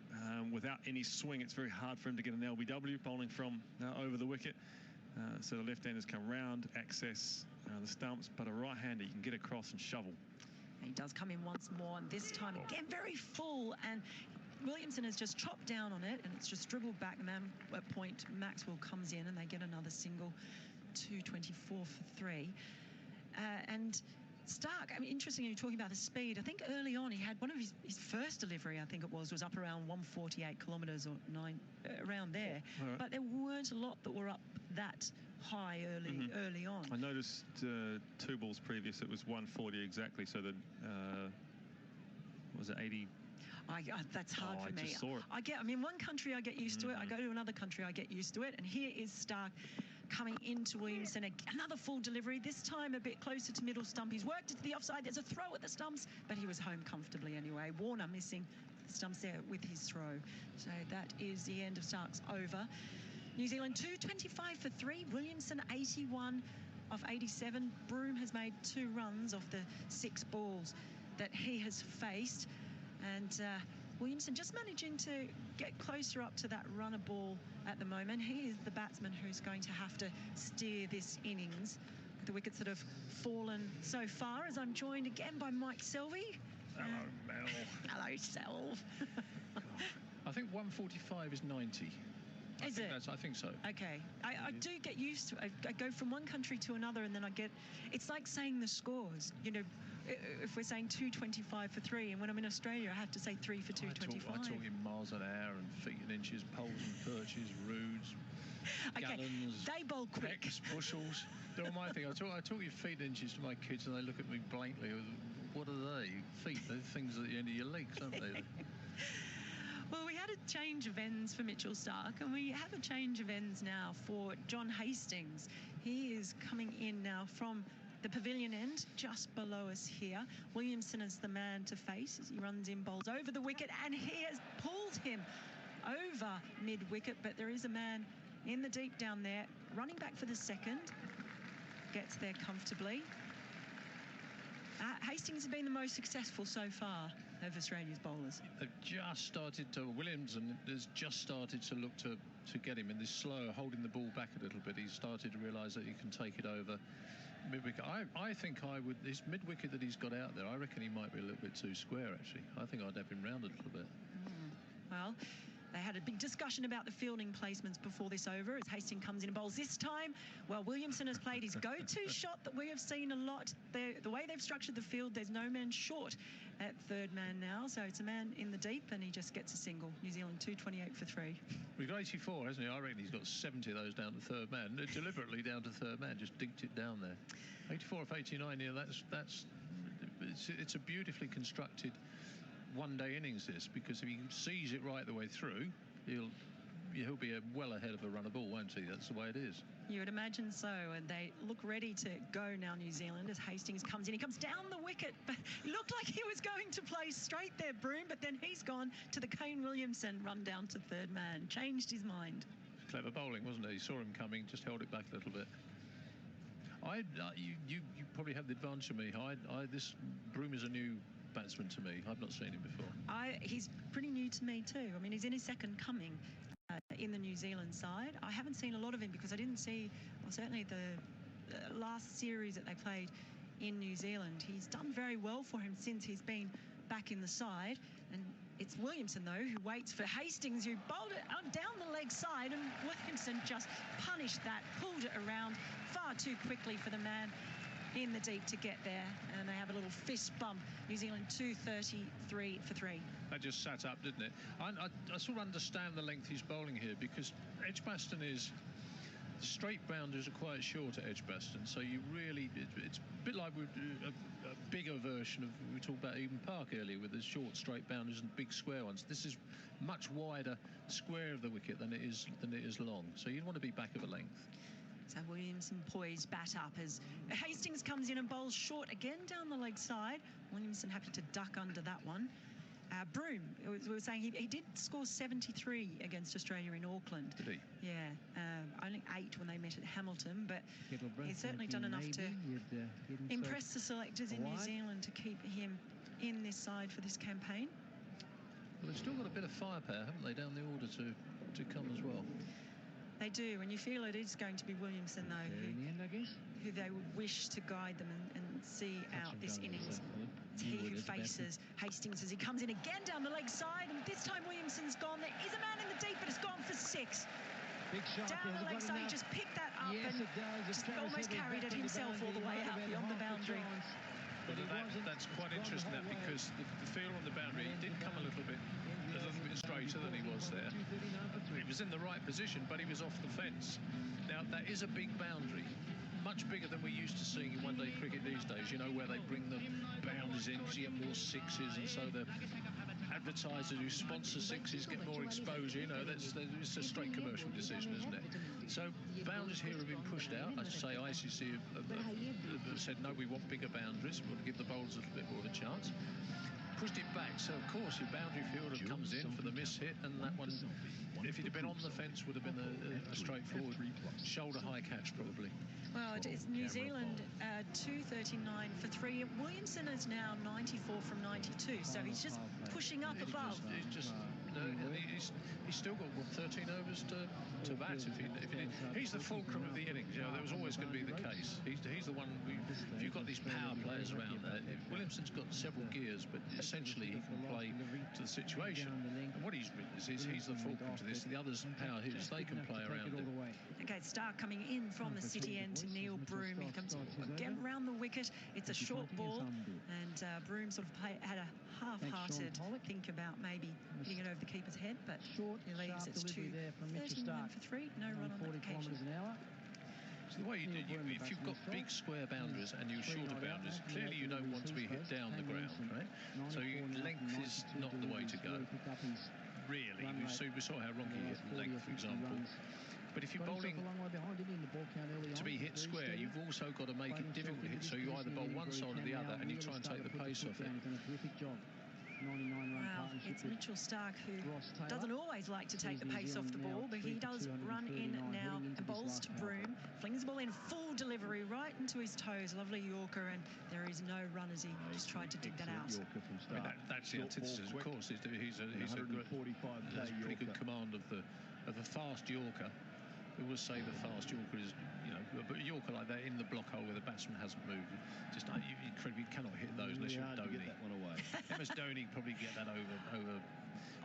Without any swing, it's very hard for him to get an LBW bowling from over the wicket. So the left-handers come round, access the stumps, but a right-hander, you can get across and shovel. He does come in once more, and this time again very full, and Williamson has just chopped down on it, and it's just dribbled back. And then at point, Maxwell comes in, and they get another single, 224 for 3. And Stark, I mean, interestingly, you're talking about the speed. I think early on he had one of his first delivery, I think it was up around 148 kilometres or 9, around there. Right. But there weren't a lot that were up that high early on. I noticed 2 balls previous, it was 140 exactly, so that was it 80? That's hard for me. I just saw it. I mean, one country I get used to it. I go to another country, I get used to it. And here is Stark coming into Williamson. Another full delivery, this time a bit closer to middle stump. He's worked it to the offside. There's a throw at the stumps, but he was home comfortably anyway. Warner missing the stumps there with his throw. So that is the end of Stark's over. New Zealand 225 for 3. Williamson 81 off 87. Broome has made 2 runs off the 6 balls that he has faced. And Williamson just managing to get closer up to that runner ball at the moment. He is the batsman who's going to have to steer this innings. The wickets that have fallen so far, as I'm joined again by Mike Selvey. Hello, Mel. Hello, Selv. I think 145 is 90. Is it? I think so. Okay. I do get used to it. I go from one country to another, and then it's like saying the scores. You know, if we're saying 225 for 3, and when I'm in Australia, I have to say 3 for 225. I talk in miles an hour and feet and inches, poles and perches, roods, gallons, they bowl quick. Pecks, bushels. They're all my thing. I talk your feet and inches to my kids, and they look at me blankly. What are they? Feet? They're things at the end of your legs, aren't they? Well, we had a change of ends for Mitchell Stark, and we have a change of ends now for John Hastings. He is coming in now from the pavilion end, just below us here. Williamson is the man to face as he runs in, bowls over the wicket, and he has pulled him over mid-wicket, but there is a man in the deep down there, running back for the second. Gets there comfortably. Hastings has been the most successful so far of Australia's bowlers. They've just started to, Williamson has just started to look to get him in this slow, holding the ball back a little bit. He's started to realise that he can take it over mid-wicket. I think this mid-wicket that he's got out there, I reckon he might be a little bit too square, actually. I think I'd have him round a little bit. Well, they had a big discussion about the fielding placements before this over as Hastings comes in and bowls this time. Well, Williamson has played his go-to shot that we have seen a lot. The way they've structured the field, there's no man short at third man now. So it's a man in the deep, and he just gets a single. New Zealand 228 for 3. We've got 84, hasn't he? I reckon he's got 70 of those down to third man. Deliberately down to third man, just dinked it down there. 84 off 89, it's a beautifully constructed one-day innings, this, because if he sees it right the way through, he'll be well ahead of a runner ball, won't he? That's the way it is. You would imagine so, and they look ready to go now, New Zealand, as Hastings comes in. He comes down the wicket, but it looked like he was going to play straight there, Broome, but then he's gone to the Kane Williamson run down to third man. Changed his mind. Clever bowling, wasn't it? He saw him coming, just held it back a little bit. You probably have the advantage of me. This Broome is a new batsman to me. I've not seen him before. He's pretty new to me too. I mean, he's in his second coming in the New Zealand side. I haven't seen a lot of him because I didn't see, well, certainly the last series that they played in New Zealand. He's done very well for him since he's been back in the side. And it's Williamson, though, who waits for Hastings, who bowled it down the leg side, and Williamson just punished that, pulled it around far too quickly for the man in the deep to get there, and they have a little fist bump. New Zealand 233 for 3. That just sat up, didn't it? I sort of understand the length he's bowling here, because Edgbaston is... straight boundaries are quite short at Edgbaston, so you really... It's a bit like a bigger version of... We talked about Eden Park earlier with the short straight boundaries and big square ones. This is much wider square of the wicket than it is long, so you'd want to be back of a length. So Williamson poised, bat up as Hastings comes in and bowls short again down the leg side. Williamson happy to duck under that one. Broome, we were saying he did score 73 against Australia in Auckland. Did he? Yeah, only 8 when they met at Hamilton, but he's certainly done enough to impress the selectors in New Zealand to keep him in this side for this campaign. Well, they've still got a bit of firepower, haven't they, down the order to come as well? They do, and you feel it is going to be Williamson, though, who they would wish to guide them and see out this innings. It's he who faces Hastings as he comes in again down the leg side, and this time Williamson's gone. There is a man in the deep, but it's gone for 6. Down the leg side, he just picked that up and just almost carried it himself all the way out beyond the boundary. Well, that's quite interesting, that, because the field on the boundary did come a little bit straighter than he was there. He was in the right position, but he was off the fence. Now, that is a big boundary, much bigger than we're used to seeing in one-day cricket these days, you know, where they bring the boundaries in because you have more sixes, and so the advertisers who sponsor sixes get more exposure. You know, it's a straight commercial decision, isn't it? So boundaries here have been pushed out. As I say, ICC have said, no, we want bigger boundaries. We want to give the bowlers a little bit more of a chance. Pushed it back, so of course your boundary fielder comes in for the miss hit, and that one, if it had been on the fence, would have been a straightforward shoulder-high catch, probably. Well, it's New Zealand 239 for 3. Williamson is now 94 from 92, so he's just pushing up above. He's still got, what, 13 overs to bat. He's the fulcrum of the innings. You know, that was always going to be the case. He's the one. If you've got these power players around there, Williamson's got several gears, but essentially he can play to the situation. And what he's written is he's the fulcrum to this. The others, power hitters, they can play around it. Okay, Stark coming in from the city end to Neil Broome. He comes again round the wicket. It's a short ball, and Broome sort of had a half-hearted think about maybe hitting it over the keeper's head, but he leaves. It's 239 for 3. No run on that occasion. So the way you do, if you've got big square boundaries and you're shorter boundaries, clearly you don't want to be hit down the ground, right? So length is not the way to go. Really, we saw how Ronke hit length, for example. But if you're bowling to be hit square, you've also got to make it difficult to hit. So you either bowl one side or the other, and you try and take the pace off it. Wow, it's Mitchell Stark who doesn't always like to take the pace off the ball, but he does run in now and bowls to Broome, flings the ball in full delivery right into his toes. Lovely Yorker, and there is no run as he just tried to dig that out. I mean, that's the antithesis, of course. He's a pretty good command of the fast Yorker. We will say the fast Yorker is, you know, but a Yorker like that in the block hole where the batsman hasn't moved, just you cannot hit those unless you're Dhoni. Get that one away. MS Dhoni probably get that over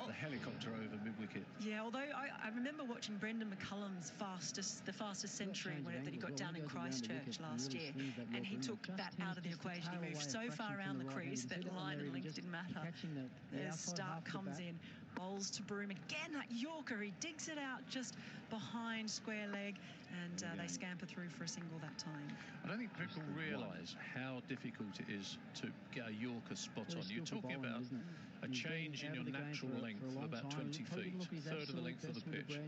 the helicopter over mid-wicket. Yeah, although I remember watching Brendan McCullum's the fastest century that he got down in Christchurch last year, and he took that out of the equation. He moved so far around the crease that line and length didn't matter. There's Stark comes in, bowls to Broome again. That Yorker, he digs it out just behind square leg, and they scamper through for a single that time. I don't think people realise how difficult it is to get a Yorker spot on. You're talking about a change in your natural length of about 20 feet, a third of the length of the pitch.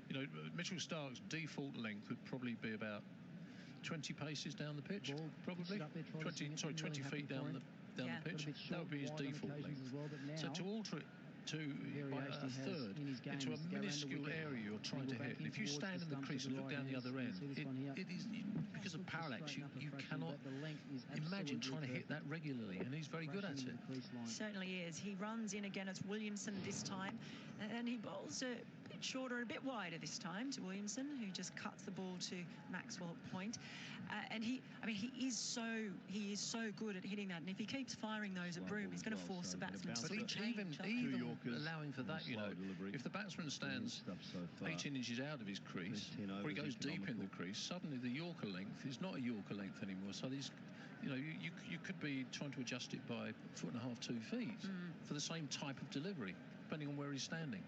You know, Mitchell Stark's default length would probably be about 20 paces down the pitch, probably 20 feet down the pitch. That would be his default length. So to alter it to a third into a minuscule area you're trying to hit, and if you stand in the crease and look down the other end, it is, because of parallax, you cannot imagine trying to hit that regularly, and he's very good at it. Certainly is. He runs in again. It's Williamson this time, and he bowls a bit shorter and a bit wider this time to Williamson, who just cuts the ball to Maxwell at point. And he is so good at hitting that. And if he keeps firing those at Broome, he's going to force the batsman to sort of change. Even allowing for that, you know, if the batsman stands 18 inches out of his crease, or he goes deep in the crease, suddenly the Yorker length is not a Yorker length anymore. So these, you know, you could be trying to adjust it by 1.5 foot, 2 feet for the same type of delivery, depending on where he's standing.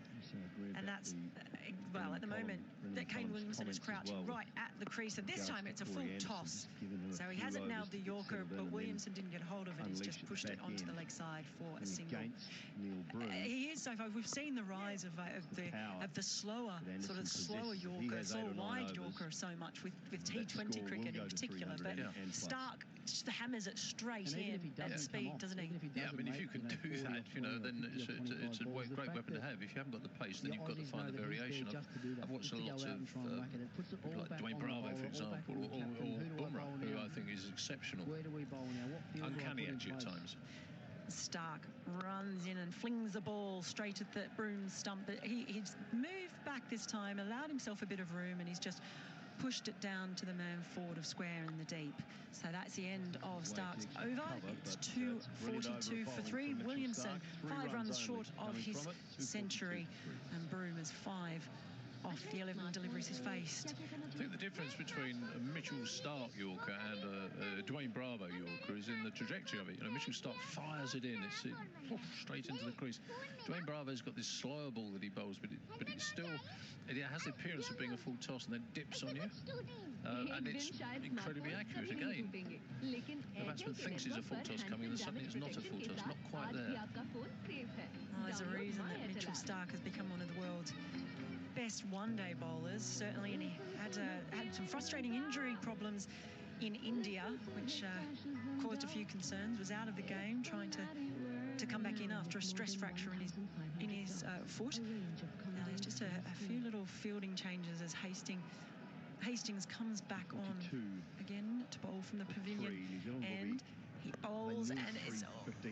And that's, well, at the moment, that Kane Williamson is crouching right at the crease, and this time it's a full toss. So he hasn't nailed the Yorker, but Williamson didn't get hold of it. He's just pushed it onto the leg side for a single. He is so far. We've seen the rise of the slower Yorker, slower wide Yorker so much with T20 cricket in particular. But Stark just hammers it straight in at speed, doesn't he? Yeah, I mean, if you can do that, you know, then it's a great weapon to have. If you haven't got the pace, then you've got to find the variation. I've watched a lot of like Dwayne Bravo, for example, or Bumrah, who I think is exceptional. Uncanny, actually, at times. Stark runs in and flings the ball straight at the Broome stump. But he's moved back this time, allowed himself a bit of room, and he's just pushed it down to the man forward of square in the deep. So that's the end of Stark's over. It's 2:42 for 3. Williamson 5 runs short of his century, and Broome is 5 off the 11 deliveries he's faced. I think the difference between a Mitchell Stark Yorker and a Dwayne Bravo Yorker is in the trajectory of it. You know, Mitchell Stark fires it in, it's straight into the crease. Dwayne Bravo's got this slower ball that he bowls, but it has the appearance of being a full toss and then dips on you. And it's incredibly accurate again. The batsman thinks it's a full toss coming, and suddenly it's not a full toss, not quite there. Well, there's a reason that Mitchell Stark has become one of the world's best one-day bowlers, certainly, and he had some frustrating injury problems in India, which caused a few concerns. Was out of the game, trying to come back in after a stress fracture in his foot. Now there's just a few little fielding changes as Hastings comes back on again to bowl from the pavilion, and he bowls and it's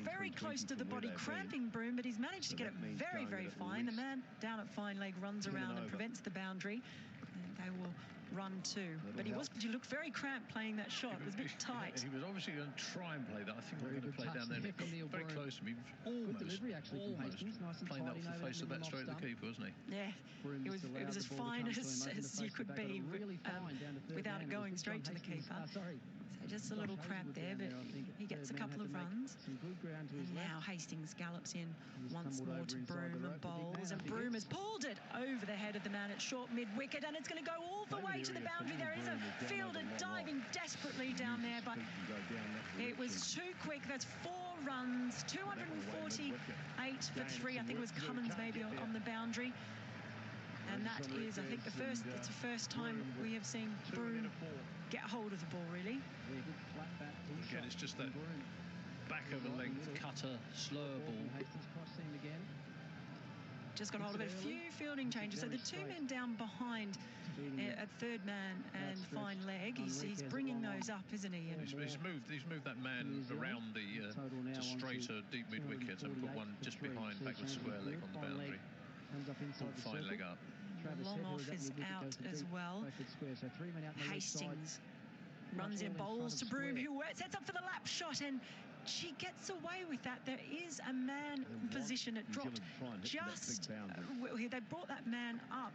very close to the body, cramping Broome, but he's managed to get it very, very fine. The man down at fine leg runs around and prevents the boundary, and they will run too. But he looked very cramped playing that shot. It was a bit tight. He was obviously going to try and play that. I think we're going to play down there. It got very close to me. Almost playing that off the face of that straight at the keeper, wasn't he? Yeah, it was as fine as you could be without it going straight to the keeper. So just a little cramp there, but he gets a couple of runs. And now Hastings gallops in once more to Broome and bowls, and Broome has pulled it over the head of the man at short mid-wicket, and it's going to go all the way to the boundary. There is a fielder diving desperately down there, but it was too quick. That's 4 runs, 248 for 3. I think it was Cummins maybe on the boundary. And that is, I think, it's the first time we have seen Broome get hold of the ball, really. Again, it's just that back of a length cutter, slower ball. Just got hold of it. A few fielding changes. So the 2 men down behind at third man and fine leg. He's bringing those up, isn't he? And he's moved that man around to straighter deep mid wicket and put one just behind backward square leg on the boundary. Pulled fine leg up. Long off is out as well. Hastings runs in, bowls to Broome, who sets up for the lap shot, and she gets away with that. There is a man in position. It dropped just. They brought that man up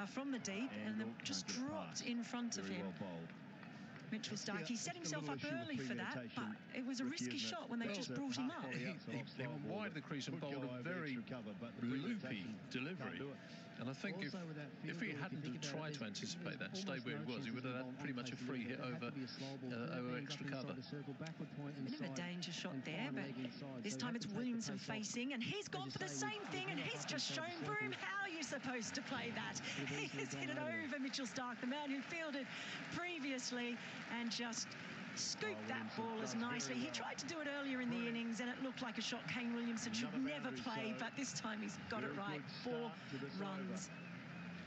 from the deep, and just dropped in front of him. Mitchell Stark, he set himself up early for that, but it was a risky shot when they just brought him up. He went wide of the crease and bowled a very loopy delivery. And I think if he hadn't tried to anticipate that, stayed where he was, he would have had pretty much a free hit over extra cover. A bit of a danger shot there, but this time it's Williamson facing, and he's gone for the same thing, and he's just shown Broome how you're supposed to play that. He has hit it over Mitchell Stark, the man who fielded previously, and just scooped that ball as nicely. He tried to do it earlier in the innings, and it looked like a shot Kane Williamson should never play, but this time he's got it right. 4 runs,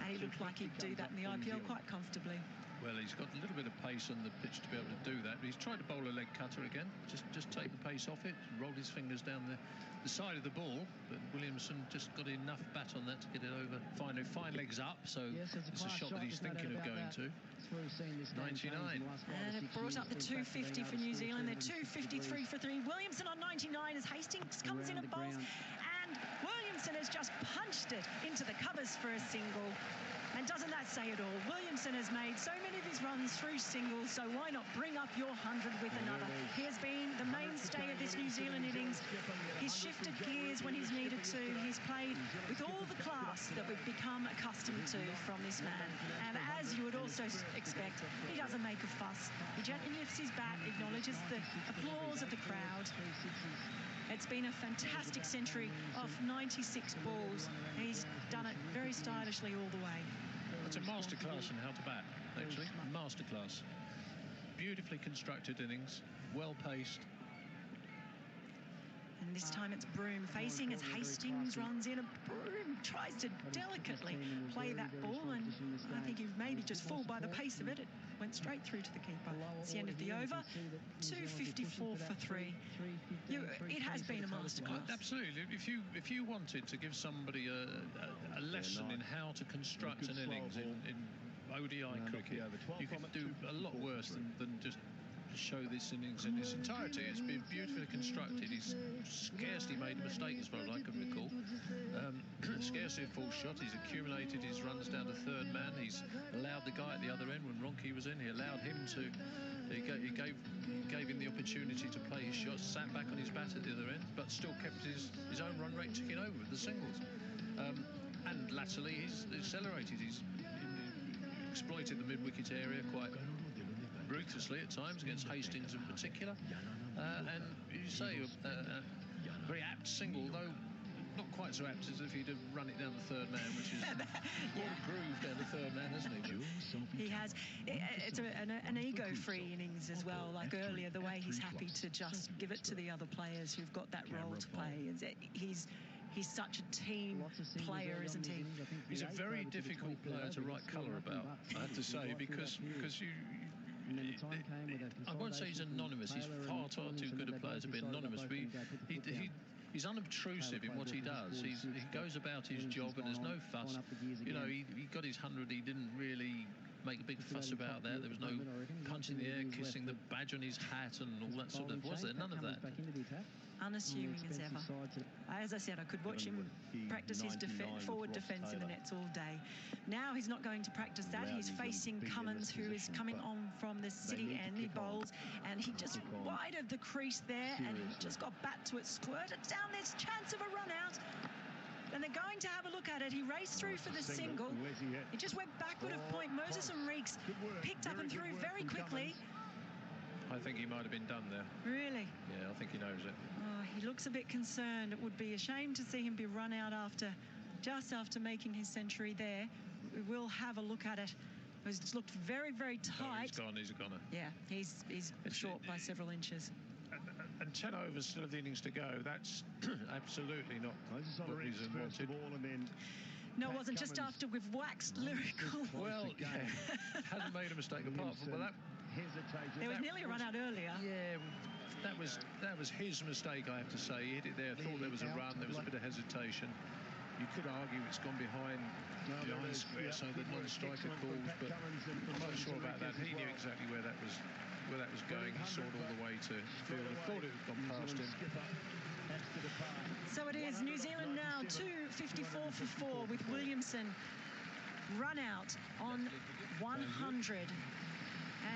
and he looked like he'd do that in the IPL quite comfortably. Well, he's got a little bit of pace on the pitch to be able to do that. But he's tried to bowl a leg cutter again, just take the pace off it, rolled his fingers down the side of the ball. But Williamson just got enough bat on that to get it over. Finally, fine legs up, so it's a shot that he's thinking of going to. 99. And it brought up the 250 for New Zealand. They're 253 for 3. Williamson on 99 as Hastings comes in and bowls. And Williamson has just punched it into the covers for a single. And doesn't that say it all? Williamson has made so many of his runs through singles, so why not bring up your 100 with another? He has been the mainstay of this New Zealand innings. He's shifted gears when he's needed to. He's played with all the class that we've become accustomed to from this man. And as you would also expect, he doesn't make a fuss. He gently lifts his bat, acknowledges the applause of the crowd. It's been a fantastic century off 96 balls. He's done it very stylishly all the way. It's a masterclass in how to bat, actually. Masterclass. Beautifully constructed innings, well-paced. And this time it's Broome facing as Hastings runs in, and Broome tries to delicately play that ball, and I think he maybe just fooled by the pace of it. It went straight through to the keeper. It's the end of the over. 254 for 3. It has been a masterclass. Absolutely. If you wanted to give somebody a lesson in how to construct an innings in ODI cricket, you could do a lot worse than just show this innings in its entirety. It's been beautifully constructed. He's scarcely made a mistake as far as I can recall. Scarcely a full shot. He's accumulated his runs down to third man. He's allowed the guy at the other end when Ronke was in. He allowed him to. He gave him the opportunity to play his shots. Sat back on his bat at the other end, but still kept his own run rate ticking over with the singles. And latterly, he's accelerated. He's exploited the mid-wicket area quite ruthlessly at times against Hastings in particular, and you say a very apt single, though not quite so apt as if he'd have run it down the third man, which is more groove down the third man, hasn't he? He has. It's an ego-free innings as well. Like earlier, the way he's happy to just give it to the other players who've got that role to play. He's such a team player, isn't he? He's a very difficult player to write colour about, I have to say, because you. I won't say he's anonymous. He's far too good a player to be anonymous. But he's unobtrusive in what he does. He goes about his job and there's no fuss. You know, he got his 100. He didn't really make a big fuss about that. There was no punch in the air, kissing the badge on his hat and all that sort of. Was there? None of that. Unassuming as ever. As I said, I could watch him practice his forward defence in the nets all day. Now he's not going to practice that. He's facing Cummins, who is coming on from the city end. He bowls, and he just wide of the crease there, and he just got bat to it, squirted down. There's chance of a run out. And they're going to have a look at it. He raced through for the single. He just went backward of point. Moses and Reeks picked up and through very quickly. I think he might have been done there. Really? Yeah, I think he knows it. Oh, he looks a bit concerned. It would be a shame to see him be run out just after making his century there. We will have a look at it. It's looked very, very tight. Oh, he's a goner. Yeah, he's short by several inches. And 10 overs still of the innings to go. That's absolutely not what Reason wanted. No, it wasn't. Just after we've waxed lyrical. Well, yeah, hasn't made a mistake apart from that. There was nearly a run out earlier. Yeah, that was his mistake, I have to say. He hit it there, thought there was a run, there was a bit of hesitation. You could argue it's gone behind square, so the non-striker calls, but I'm not sure about that. He knew exactly where that was going. He saw it all the way to field. I thought it had gone past him. So it is New Zealand now 254 for 4 with Williamson run out on 100.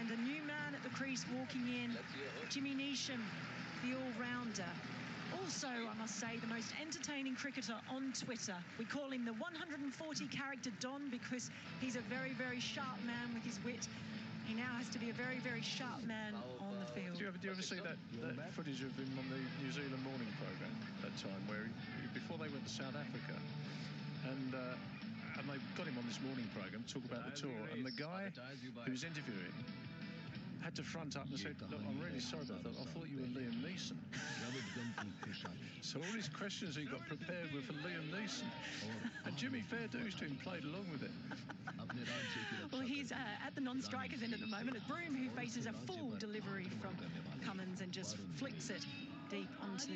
And a new man at the crease walking in, Jimmy Neesham, the all-rounder. Also, I must say, the most entertaining cricketer on Twitter. We call him the 140 character Don because he's a very, very sharp man with his wit. He now has to be a very, very sharp man on the field. Do you ever see that footage of him on the New Zealand morning programme that time, where before they went to South Africa, and they got him on this morning programme to talk about the tour, and the guy who was interviewing had to front up and said, "Look, I'm really sorry about that. I thought you were Liam Neeson." So all these questions he got prepared were for Liam Neeson. And Jimmy Fairdues played along with it. Well, he's at the non-strikers end at the moment. It's Broome who faces a full delivery from Cummins and just flicks it deep onto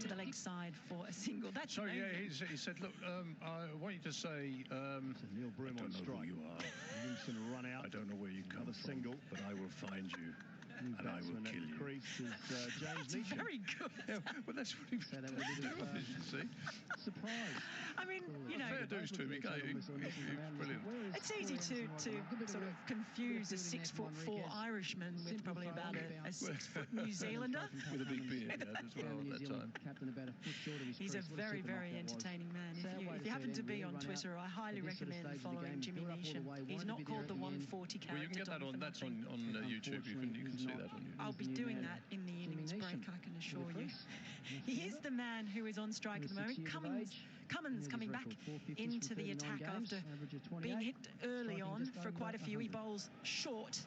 the leg side for a single. That's so yeah, he said, look, I want you to say, Neil Broome on strike. Who you are. Williamson run out. I don't know where you come from, single, but I will find you. And I will kill you. Crease is James Neesham. Very good. Yeah, well, that's what he was doing, you see. Surprise. I mean, you know, Fairdues to him. He's brilliant. It's easy to sort of confuse a 6'4" Irishman with probably about a 6' New Zealander. With a big beard as well at that time. He's a very, very entertaining man. If you happen to be on Twitter, I highly recommend following Jimmy Neesham. He's not called the 140 character. Well, you can get that on. That's on YouTube. You can see that on YouTube. I'll be doing that in the innings break, I can assure you. He is the man who is on strike at the moment. Cummins coming back into the attack after being hit early on for quite a few. He bowls short.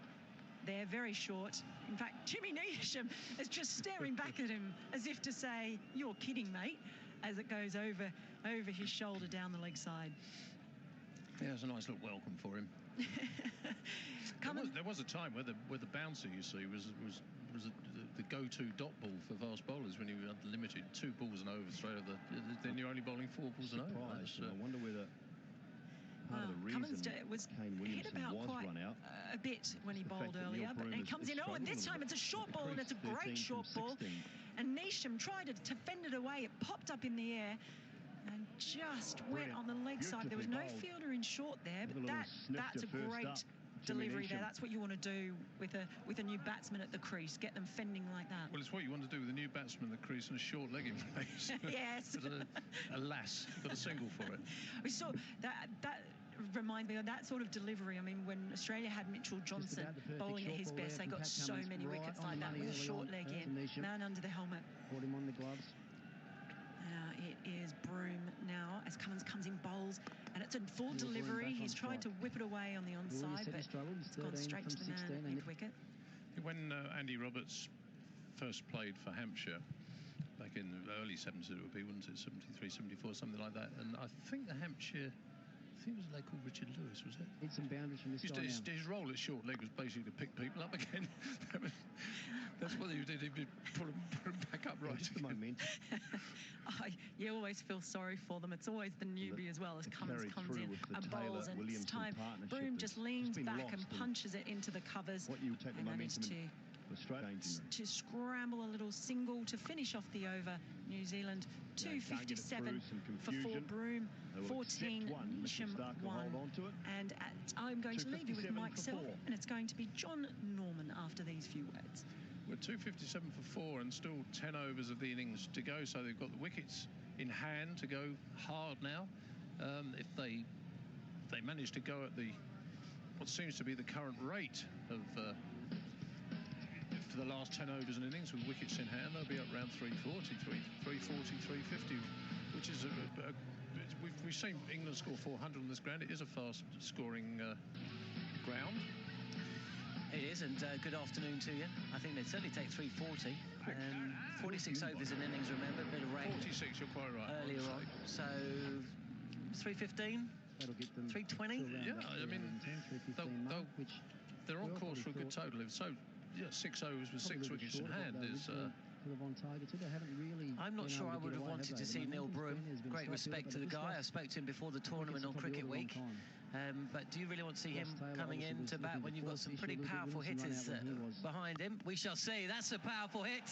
They're very short. In fact, Jimmy Neesham is just staring back at him as if to say, "You're kidding, mate," as it goes over his shoulder down the leg side. Yeah, it's a nice little welcome for him. There was a time where the bouncer, you see, was the go-to dot ball for fast bowlers when you had limited 2 balls and over straight over. Then you're only bowling 4 balls and over. I wonder whether part of the reason was Kane hit Williamson about was quite run out. a bit when he bowled earlier, but he comes in. Oh, and this time it's a short ball, and it's a great short ball. And Neesham tried to fend it away. It popped up in the air and just went on the leg side. There was no fielder in short there, but that's a great delivery there. That's what you want to do with a new batsman at the crease. Get them fending like that. Well, it's what you want to do with a new batsman at the crease and a short leg in place. Yes. Alas, you've got a single for it. We saw that reminds me of that sort of delivery. I mean, when Australia had Mitchell Johnson bowling at his best, they got so many wickets like that with a short leg in, man under the helmet. Put him on the gloves. It is Broome now as Cummins comes in bowls, and it's a full delivery. He's tried to whip it away on the onside, but it's gone straight to the man at mid-wicket. When Andy Roberts first played for Hampshire back in the early 70s, it would be, wouldn't it? 73, 74, something like that. And I think the Hampshire, I think it was a lad called Richard Lewis, was it? Need some boundaries from this guy now. His role at short leg was basically to pick people up again. That's what he did. He'd pull them back up right. Just the momentum. You always feel sorry for them. It's always the newbie as well as Cummins comes in and bowls, and it's time. Broome just leans back and punches it into the covers. What you take the momentum to scramble a little single to finish off the over. New Zealand 257 for 4 Broome, 14 Neesham 1. And I'm going to leave you with Mike Self, and it's going to be John Norman after these few words. We're 257 for 4 and still 10 overs of the innings to go, so they've got the wickets in hand to go hard now. If they manage to go at what seems to be the current rate of for the last 10 overs and innings with wickets in hand, they'll be up around 340, 350, which is we've seen England score 400 on this ground. It is a fast scoring ground. It is, and good afternoon to you. I think they'd certainly take 340. 46 overs in innings, remember, a bit of rain. 46, you're quite right. Earlier on. So, 315? That'll get them 320? Yeah, I mean, they're on course for a good total. So, yeah, 6 overs with 6 wickets in hand is... I'm not sure I would have wanted to see Neil Broome. Great respect to the guy. I spoke to him before the tournament on Cricket Week. But do you really want to see him coming in to bat when you've got some pretty powerful hitters behind him? We shall see. That's a powerful hit.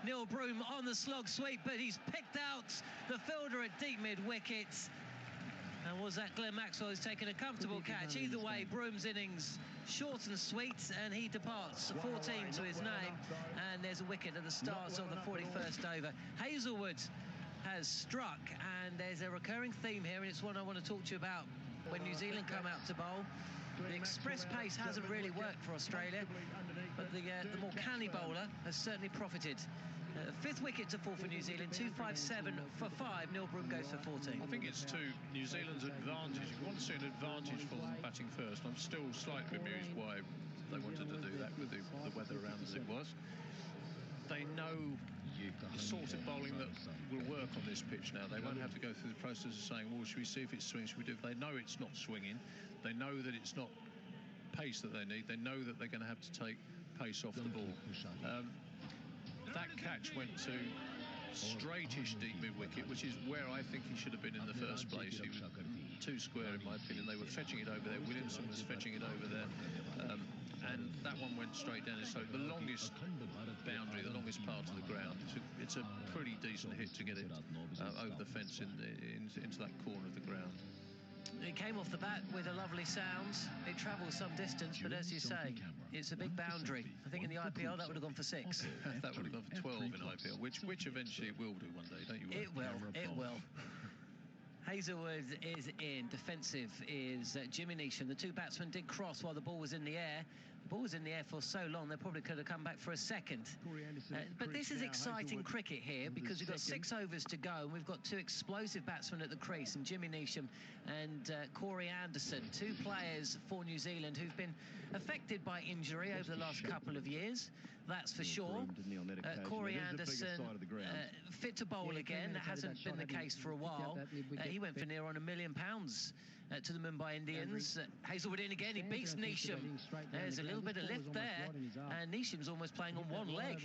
Neil Broome on the slog sweep, but he's picked out the fielder at deep mid-wicket. And was that Glenn Maxwell who's taken a comfortable catch? Either way, Broome's innings short and sweet, and he departs 14 to his name. And there's a wicket at the start of the 41st over. Hazelwood has struck, and there's a recurring theme here, and it's one I want to talk to you about. When New Zealand come out to bowl, the express pace hasn't really worked for Australia, but the more canny bowler has certainly profited. 5th wicket to fall for New Zealand, 257 for 5. Neil Broome goes for 14. I think it's to New Zealand's advantage. If you want to see an advantage for them batting first, I'm still slightly amused why they wanted to do that with the weather around as it was. They know you the sort of bowling that will work on this pitch now. They won't have to go through the process of saying, well, should we see if it swings, should we do it? They know it's not swinging. They know that it's not pace that they need. They know that they're going to have to take pace off the ball. That catch went to straightish deep mid-wicket, which is where I think he should have been in the first place. He was too square, in my opinion. They were fetching it over there. Williamson was fetching it over there. And that one went straight down his throat. The longest boundary, the longest part of the ground. It's a pretty decent hit to get it over the fence into that corner of the ground. It came off the bat with a lovely sound. It travels some distance, but as you say, it's a big boundary. I think in the IPL that would have gone for 6. That would have gone for 12 in IPL, which eventually it will do one day, don't you? It will. Hazelwood is in. Defensive is Jimmy Neesham. The two batsmen did cross while the ball was in the air. The ball was in the air for so long they probably could have come back for a second. But this is exciting cricket here because we've got 6 overs to go and we've got 2 explosive batsmen at the crease, and Jimmy Neesham and Corey Anderson, 2 players for New Zealand who've been affected by injury over the last couple of years. That's for sure. Corey Anderson fit to bowl again. That hasn't been the case for a while. He went for near on £1 million to the Mumbai Indians. Hazelwood in again. He beats Neesham. There's a little bit of lift there, and Neesham's almost playing on one leg.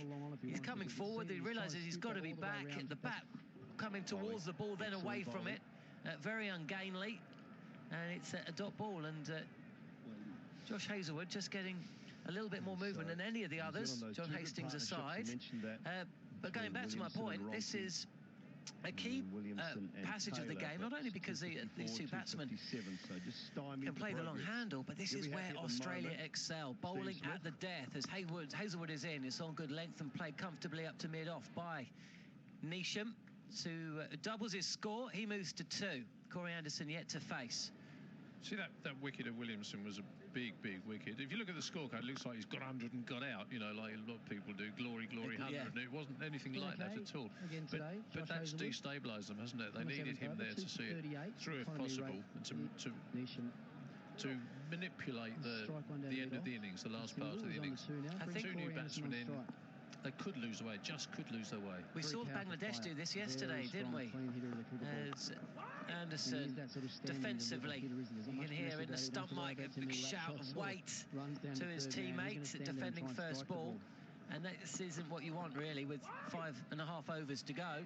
He's coming forward. He realises he's got to be back. The bat coming towards the ball, then away from it. Very ungainly, and it's a dot ball. And Josh Hazelwood just getting a little bit more movement than any of the others, John Hastings aside. But going back to my point, this is a key passage of the game, not only because these two batsmen can play the long handle, but this is where Australia excel. Bowling at the death as Hazelwood is in. It's on good length and played comfortably up to mid-off by Neesham, who doubles his score. He moves to 2. Corey Anderson yet to face. See, that wicket of Williamson was a big wicket. If you look at the scorecard, it looks like he's got 100 and got out, you know, like a lot of people do. Glory, 100. Yeah. It wasn't anything like that at all. But that's destabilised them, hasn't it? They needed him there to see it through if possible, and to manipulate the end of the innings, the last part of the innings. I think 2 new batsmen in. They could lose their way, just could lose their way. We saw Bangladesh do this yesterday, didn't we? As Anderson defensively, you can hear in the stump mic a big shout of weight to his teammate defending first ball. And this isn't what you want, really, with 5.5 overs to go.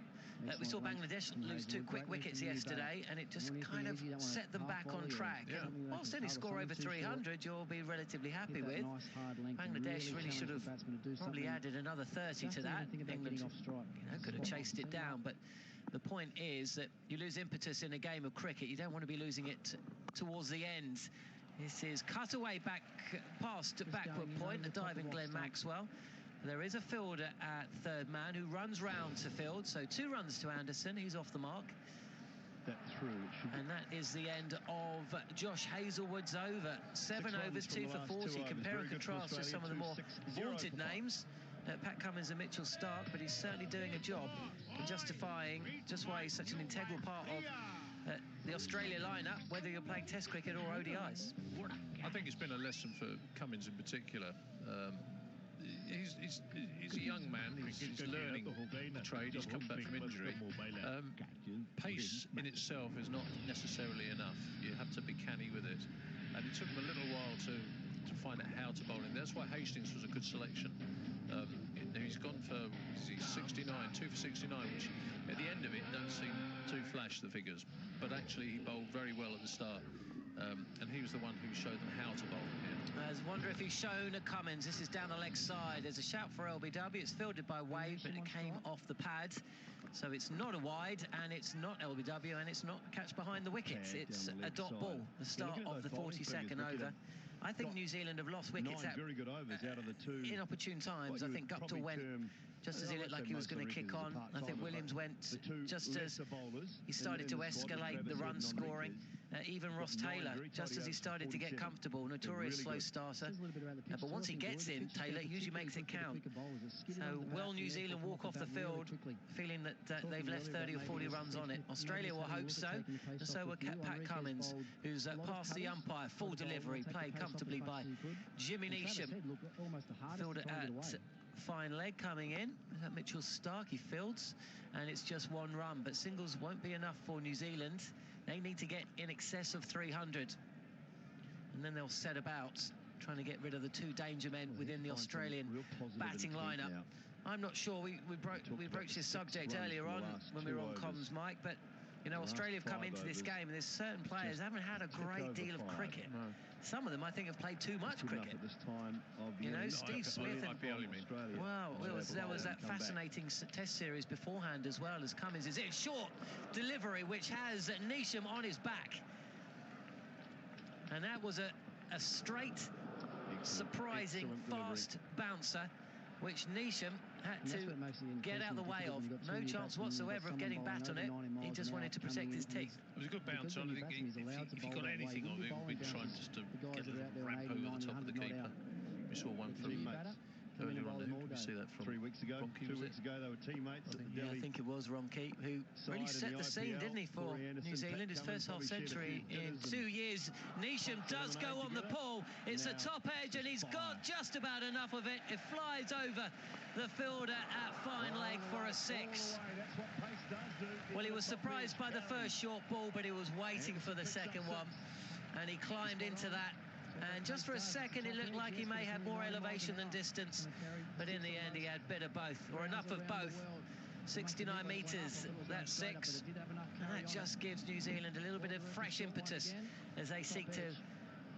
We saw Bangladesh lose 2 quick wickets yesterday, and it just kind of set them back on track. Yeah. Whilst any score over 300, you'll be relatively happy with. Bangladesh really should have probably added another 30 to that. England could have chased it down, but the point is that you lose impetus in a game of cricket. You don't want to be losing it towards the end. This is cut away back past backward point, a diving Glenn Maxwell. There is a fielder at third man who runs round to field, so 2 runs to Anderson. He's off the mark. And that is the end of Josh Hazelwood's over. 7 overs, 2 for 40. Compare and contrast with some of the more vaunted names. Pat Cummins and Mitchell Stark, but he's certainly doing a job in justifying just why he's such an integral part of the Australia lineup, whether you're playing Test cricket or ODIs. I think it's been a lesson for Cummins in particular. He's a young man. He's learning the trade. He's come back from injury. Pace in itself is not necessarily enough. You have to be canny with it. And it took him a little while to find out how to bowl him. That's why Hastings was a good selection. He's gone for 69, 2 for 69, which at the end of it don't seem to flash the figures. But actually he bowled very well at the start. And he was the one who showed them how to bowl. I wonder if he's shown at Cummins. This is down the leg side. There's a shout for LBW. It's fielded by Wade, but it came off the pad. So it's not a wide, and it's not LBW, and it's not a catch behind the wickets. It's a dot ball, the start of the 42nd over. I think New Zealand have lost wickets at very good overs out of the 2 inopportune times. I think Guptill went just as he looked like he was going to kick on. I think Williams went just as he started to escalate the run scoring. Even Ross Taylor, just as he started to get comfortable, notorious slow starter. But once he gets in, Taylor usually makes it count. So will New Zealand walk off the field feeling that they've left 30 or 40 runs on it? Australia will hope so, and so will Pat Cummins, who's past the umpire, full delivery, played comfortably by Jimmy Neesham. Fielder at fine leg coming in. Mitchell Stark, he fields, and it's just one run, but singles won't be enough for New Zealand. They need to get in excess of 300, and then they'll set about trying to get rid of the two danger men within the Australian batting lineup. I'm not sure, we broached this subject earlier on when we were on comms, Mike, but you know, Australia have come into this game and there's certain players haven't had a great deal of cricket. No. Some of them, I think, have played too much cricket. At this time of you know, year. Steve Smith and there was that fascinating test series beforehand as well as Cummins is it. Short delivery, which has Neesham on his back. And that was a straight, surprising, fast bouncer, which Neesham had to get out the way of. No chance whatsoever of getting bat on it. He just wanted to protect his teeth. It was a good bounce. I think if he got anything of it, it would be trying just to get a little ramp over the top of the keeper. We saw one from earlier on. Did we see that from 3 weeks ago? Ronke, 2 weeks ago, they were teammates. I think it was Ronke who really set the scene, didn't he, for New Zealand? His first half century in 2 years. Neesham does go on the pull. It's a top edge, and he's got just about enough of it. It flies over the fielder at fine leg for a 6. Well, he was surprised by the first short ball, but he was waiting for the second one, and he climbed into that. And just for a second, it looked like he may have more elevation than distance, but in the end, he had a bit of both, or enough of both. 69 metres, that's 6. And that just gives New Zealand a little bit of fresh impetus as they seek to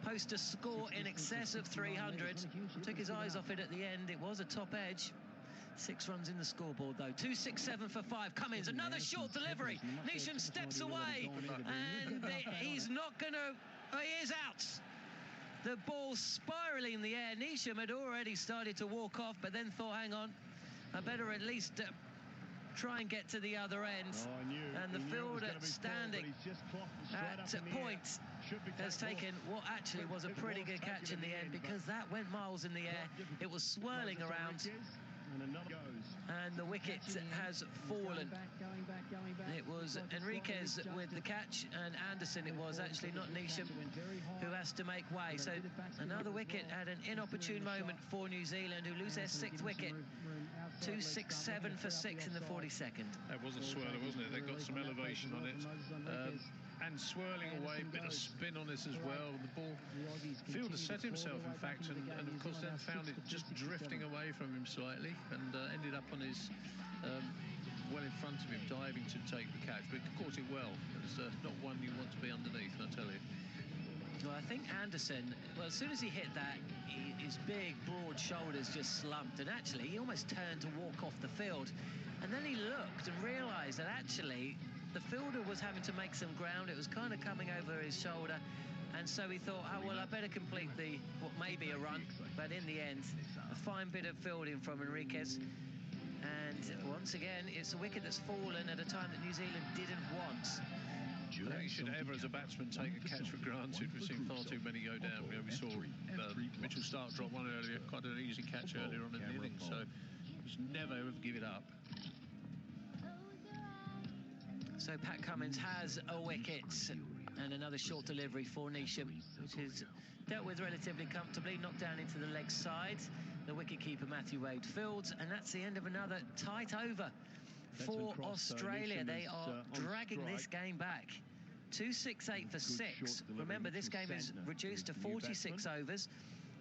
post a score in excess of 300. Took his eyes off it at the end. It was a top edge. 6 runs in the scoreboard, though. 2-6-7 for 5. Cummins, another short delivery. Neesham steps away, and he's not going to... he is out. The ball spiralling in the air. Neesham had already started to walk off, but then thought, hang on, I better at least try and get to the other end. And the fielder standing at point has taken what actually was a pretty good catch in the end, because that went miles in the air. It was swirling around, and the wicket has fallen. It was Enriquez with the catch, and Anderson it was, actually, not Neesham, who has to make way. So another wicket at an inopportune moment for New Zealand, who lose their 6th wicket. 2-6-7 for 6 in the 42nd. That was a swirler, wasn't it? They got some elevation on it. And swirling away, a bit of spin on this as well. The ball, fielder set himself, in fact, and of course then found it just drifting away from him slightly, and ended up on his well in front of him, diving to take the catch, but caught it well. It's not one you want to be underneath, I tell you. Well, I think Anderson, well, as soon as he hit that, his big, broad shoulders just slumped, and actually he almost turned to walk off the field, and then he looked and realised that actually the fielder was having to make some ground. It was kind of coming over his shoulder, and so he thought, oh, well, I better complete what may be a run. But in the end, a fine bit of fielding from Enriquez. And once again, it's a wicket that's fallen at a time that New Zealand didn't want. I don't think you should ever, as a batsman, take a catch for granted. We've seen far too many go down. We saw Mitchell Stark drop one earlier, quite an easy catch earlier on in the innings, so you should never, ever give it up. So Pat Cummins has a wicket, and another short delivery for Neesham, which is dealt with relatively comfortably, knocked down into the leg side. The wicketkeeper Matthew Wade fields, and that's the end of another tight over for Australia. They are dragging this game back. 2-6-8 for 6. Remember, this game is reduced to 46 overs,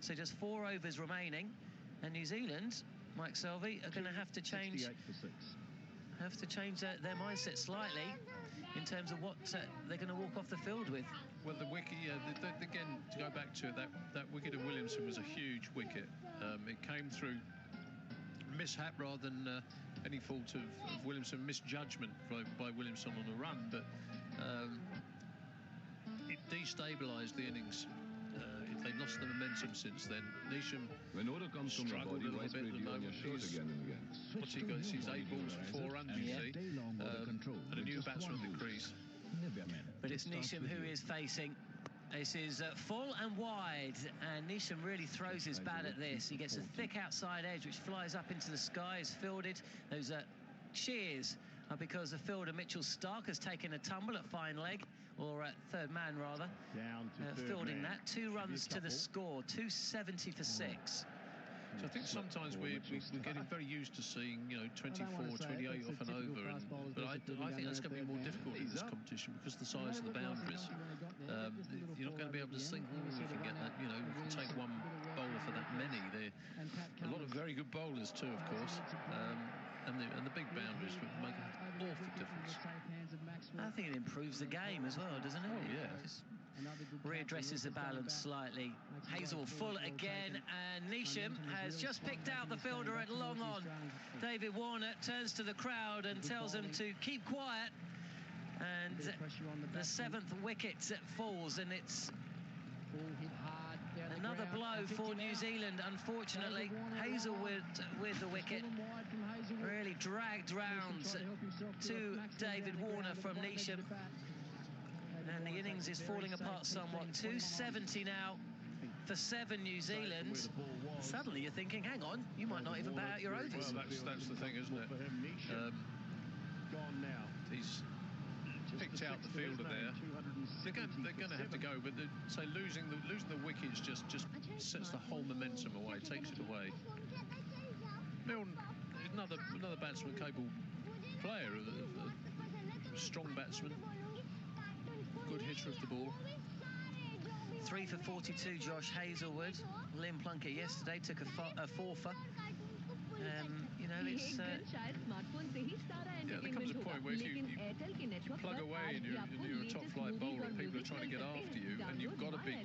so just 4 overs remaining, and New Zealand, Mike Selvey, are going to have to change their mindset slightly in terms of what they're going to walk off the field with. Well, the wicket, again, to go back to it, that wicket of Williamson was a huge wicket. It came through mishap rather than any fault of Williamson, misjudgment by Williamson on a run, but it destabilised the innings. They've lost the momentum since then. Neesham struggled a little bit at the moment. What's he got? He's 8 balls for 4 runs, you see. And a new batsman at the crease. But it's Neesham who is facing. This is full and wide, and Neesham really throws his bat at this. He gets a thick outside edge, which flies up into the sky, is fielded. Those cheers are because the fielder Mitchell Stark has taken a tumble at fine leg, or third man rather, fielding that. 2 runs to the score, 270 for 6. So I think sometimes we're getting very used to seeing, 24, 28 off and over, but I think that's going to be more difficult in this competition because of the size of the boundaries. You're not going to be able to think, we can get that, we can take one bowler for that many. There are a lot of very good bowlers too, of course, and the big boundaries would make an awful difference. I think it improves the game as well, doesn't it? Oh, yeah. Readdresses the balance slightly. Hazel full again, and Neesham has just picked out the fielder at long on. David Warner turns to the crowd and tells them to keep quiet, and the 7th wicket falls, and it's another blow for New Zealand, unfortunately. Hazelwood with the wicket, really dragged round to David Warner from Neesham. And the innings is falling apart somewhat. 270 now for 7 New Zealand. Suddenly you're thinking, hang on, you might not even bat out your overs. Well, that's the thing, isn't it? He's picked out the fielder there. They're going to have to go, but losing the wickets just sets the whole momentum away, takes it away. Milne, another batsman, capable player, a strong batsman. Good hitter of the ball. 3 for 42, Josh Hazelwood. Liam Plunkett yesterday took a fourfer. It's... there comes a point where if you plug away and you're a top flight bowler and people are trying to get after you, and you've got a big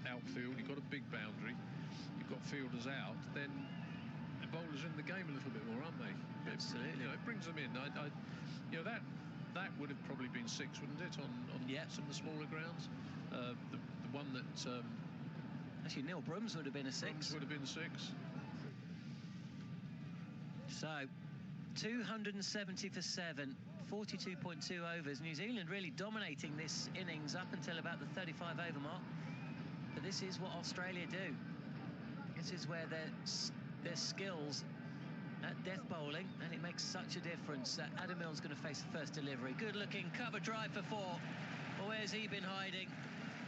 outfield, you've got a big boundary, you've got fielders out, then the bowlers are in the game a little bit more, aren't they? Absolutely. It brings them in. That would have probably been 6, wouldn't it, on some of the smaller grounds? The one that... Actually, Neil Brooms would have been a 6. Brooms would have been 6. So, 270 for 7, 42.2 overs. New Zealand really dominating this innings up until about the 35-over mark. But this is what Australia do. This is where their skills at death bowling, and it makes such a difference. Adam Milne's going to face the first delivery. Good looking cover drive for 4. Well, where's he been hiding?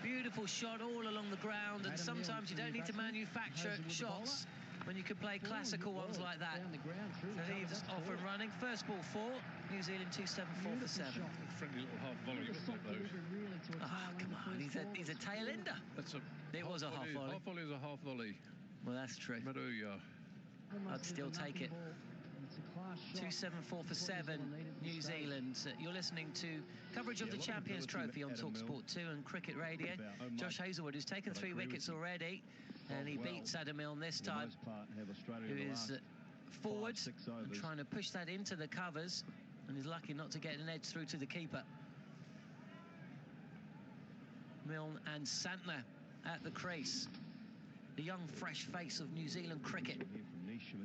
Beautiful shot all along the ground, and sometimes you don't need to manufacture shots when you can play classical ones like that. So he's off and running. First ball 4, New Zealand 274 for 7. Friendly little half volley, wasn't it, though? Oh, come on, he's a tail ender. It was a half volley. Half volley is a half volley. Well, that's true. I'd still take it. 274 for 7, New Zealand. You're listening to coverage of the Champions Trophy on TalkSport 2 and Cricket Radio. Josh Hazelwood, who's taken 3 wickets already, and he beats Adam Milne this time, who is forward and trying to push that into the covers, and is lucky not to get an edge through to the keeper. Milne and Santner at the crease. The young, fresh face of New Zealand cricket.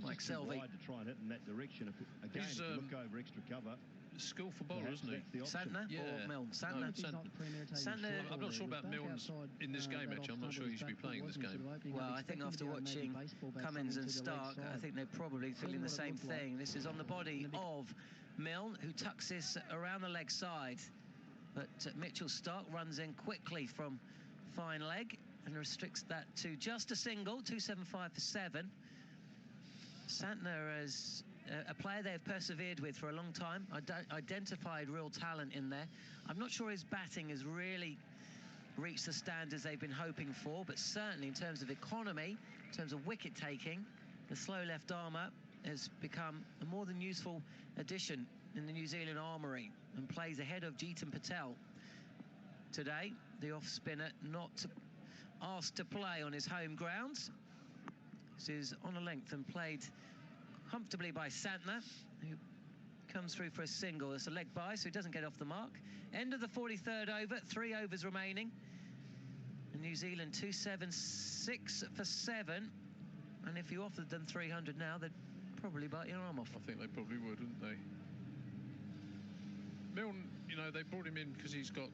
Mike Selvey. To try and hit in that direction. Again, he's look over extra cover. Skillful bowler, isn't he? Santner or Milne? Santner. Santner. I'm not sure about Milne's in this game, actually. I'm not sure he should be playing this game. Well, I think after watching Cummins and Stark, I think they're probably feeling the same thing. This is on the body of Milne, who tucks this around the leg side. But Mitchell Stark runs in quickly from fine leg and restricts that to just a single. 275 for 7. Santner is a player they've persevered with for a long time. Identified real talent in there. I'm not sure his batting has really reached the standards they've been hoping for, but certainly in terms of economy, in terms of wicket taking, the slow left armer has become a more than useful addition in the New Zealand armoury and plays ahead of Jeetan Patel. Today, the off-spinner not asked to play on his home grounds. This is on a length and played comfortably by Santner, who comes through for a single. It's a leg by, so he doesn't get off the mark. End of the 43rd over, 3 overs remaining. And New Zealand 276 for 7. And if you offered them 300 now, they'd probably bite your arm off. I think they probably would, wouldn't they? Milne, they brought him in because he's got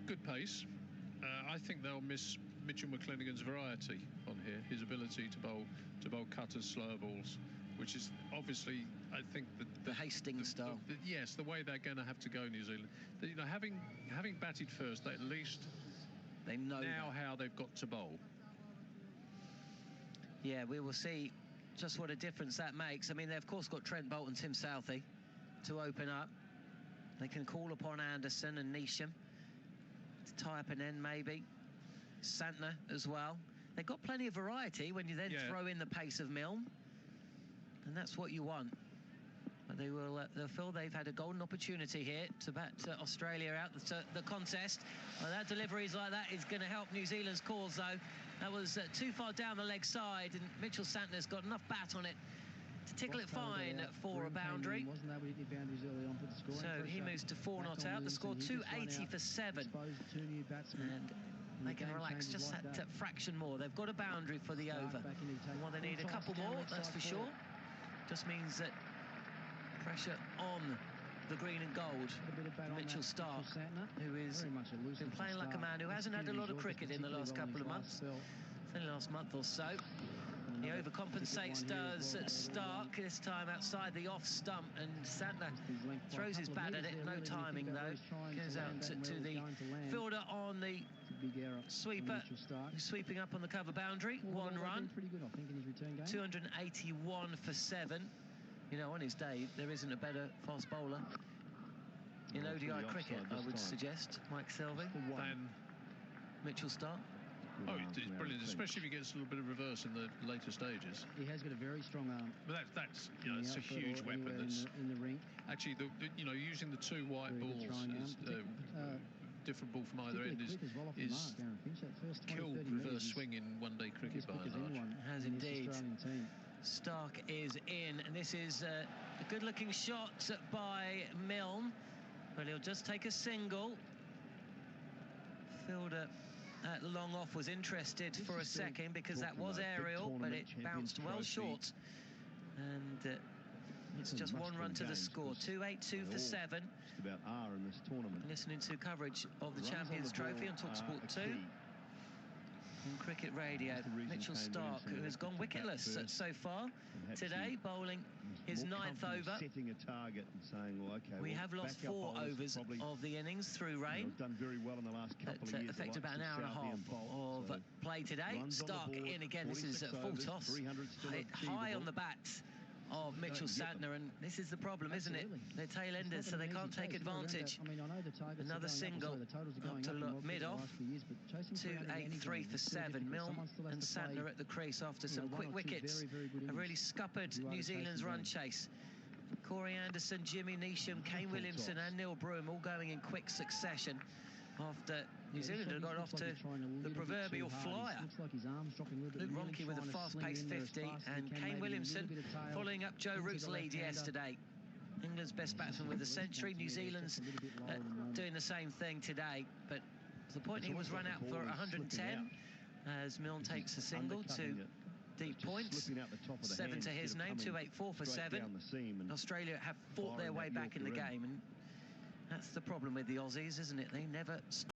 good pace. I think they'll miss Mitchell McClenaghan's variety on here, his ability to bowl cutters, slower balls, which is obviously, I think, the Hastings style. Yes, the way they're going to have to go, New Zealand. Having batted first, they at least they know now how they've got to bowl. Yeah, we will see just what a difference that makes. I mean, they've of course got Trent Bolt and Tim Southey to open up. They can call upon Anderson and Neesham to tie up an end, maybe. Santner as well. They've got plenty of variety when you then throw in the pace of Milne, and that's what you want. But they will. They'll feel they've had a golden opportunity here to bat Australia out the contest. Well, that deliveries like that is going to help New Zealand's cause, though. That was too far down the leg side, and Mitchell Santner's got enough bat on it to tickle it fine for a boundary. So he moves to 4 not out. The score 280 for 7. And they can relax just that fraction more. They've got a boundary for the over. Well, they need a couple more, that's for sure. Just means that pressure on the green and gold. Mitchell Stark, who is been playing like a man who hasn't had a lot of cricket in the last couple of months. Only last month or so. He overcompensates, does Stark, this time outside the off stump, and Santner throws his bat at it. No timing, though. Goes out to the fielder on the sweeper, who's sweeping up on the cover boundary. 1 run. 281 for 7. You know, on his day, there isn't a better fast bowler in ODI cricket, I would suggest. Mike Selvey than Mitchell Stark. Oh, it's brilliant, especially if he gets a little bit of reverse in the later stages. He has got a very strong arm. But that's you know, it's a huge weapon. That's in the ring. Actually, you know, using the 2 white balls, different ball from either end, is killed reverse swing in one-day cricket by and large. Has indeed. Stark is in, and this is a good-looking shot by Milne, but he'll just take a single. Fielder at long off was interested for a second because that was aerial, but it bounced well short, and it's just 1 run to the score. 282 for 7. Just about R in this tournament. Listening to coverage of the Champions Trophy on TalkSport 2. On Cricket Radio, Mitchell Stark, who has gone wicketless so far today, bowling his 9th over. Setting a target and saying, well, okay, we have lost 4 overs of the innings through rain. Done very well in the last couple of years. Affected about an hour and a half of play today. Stark in again. This is full toss. High on the bat of Mitchell Santner, and this is the problem, isn't it? They're tail enders, so they can't take advantage. Another single up to mid-off. 283 for 7. Milne and Santner at the crease after some quick wickets. Have really scuppered New Zealand's run chase. Corey Anderson, Jimmy Neesham, Kane Williamson and Neil Broome all going in quick succession after New Zealand had got off to the proverbial flyer. Luke Ronke with a fast-paced 50, and Kane Williamson following up Joe Root's lead yesterday. England's best batsman with a century. New Zealand's doing the same thing today, but to the point he was run out for 110 as Milne takes a single to deep points. 7 to his name, 284 for 7. Australia have fought their way back in the game, and that's the problem with the Aussies, isn't it? They never stop.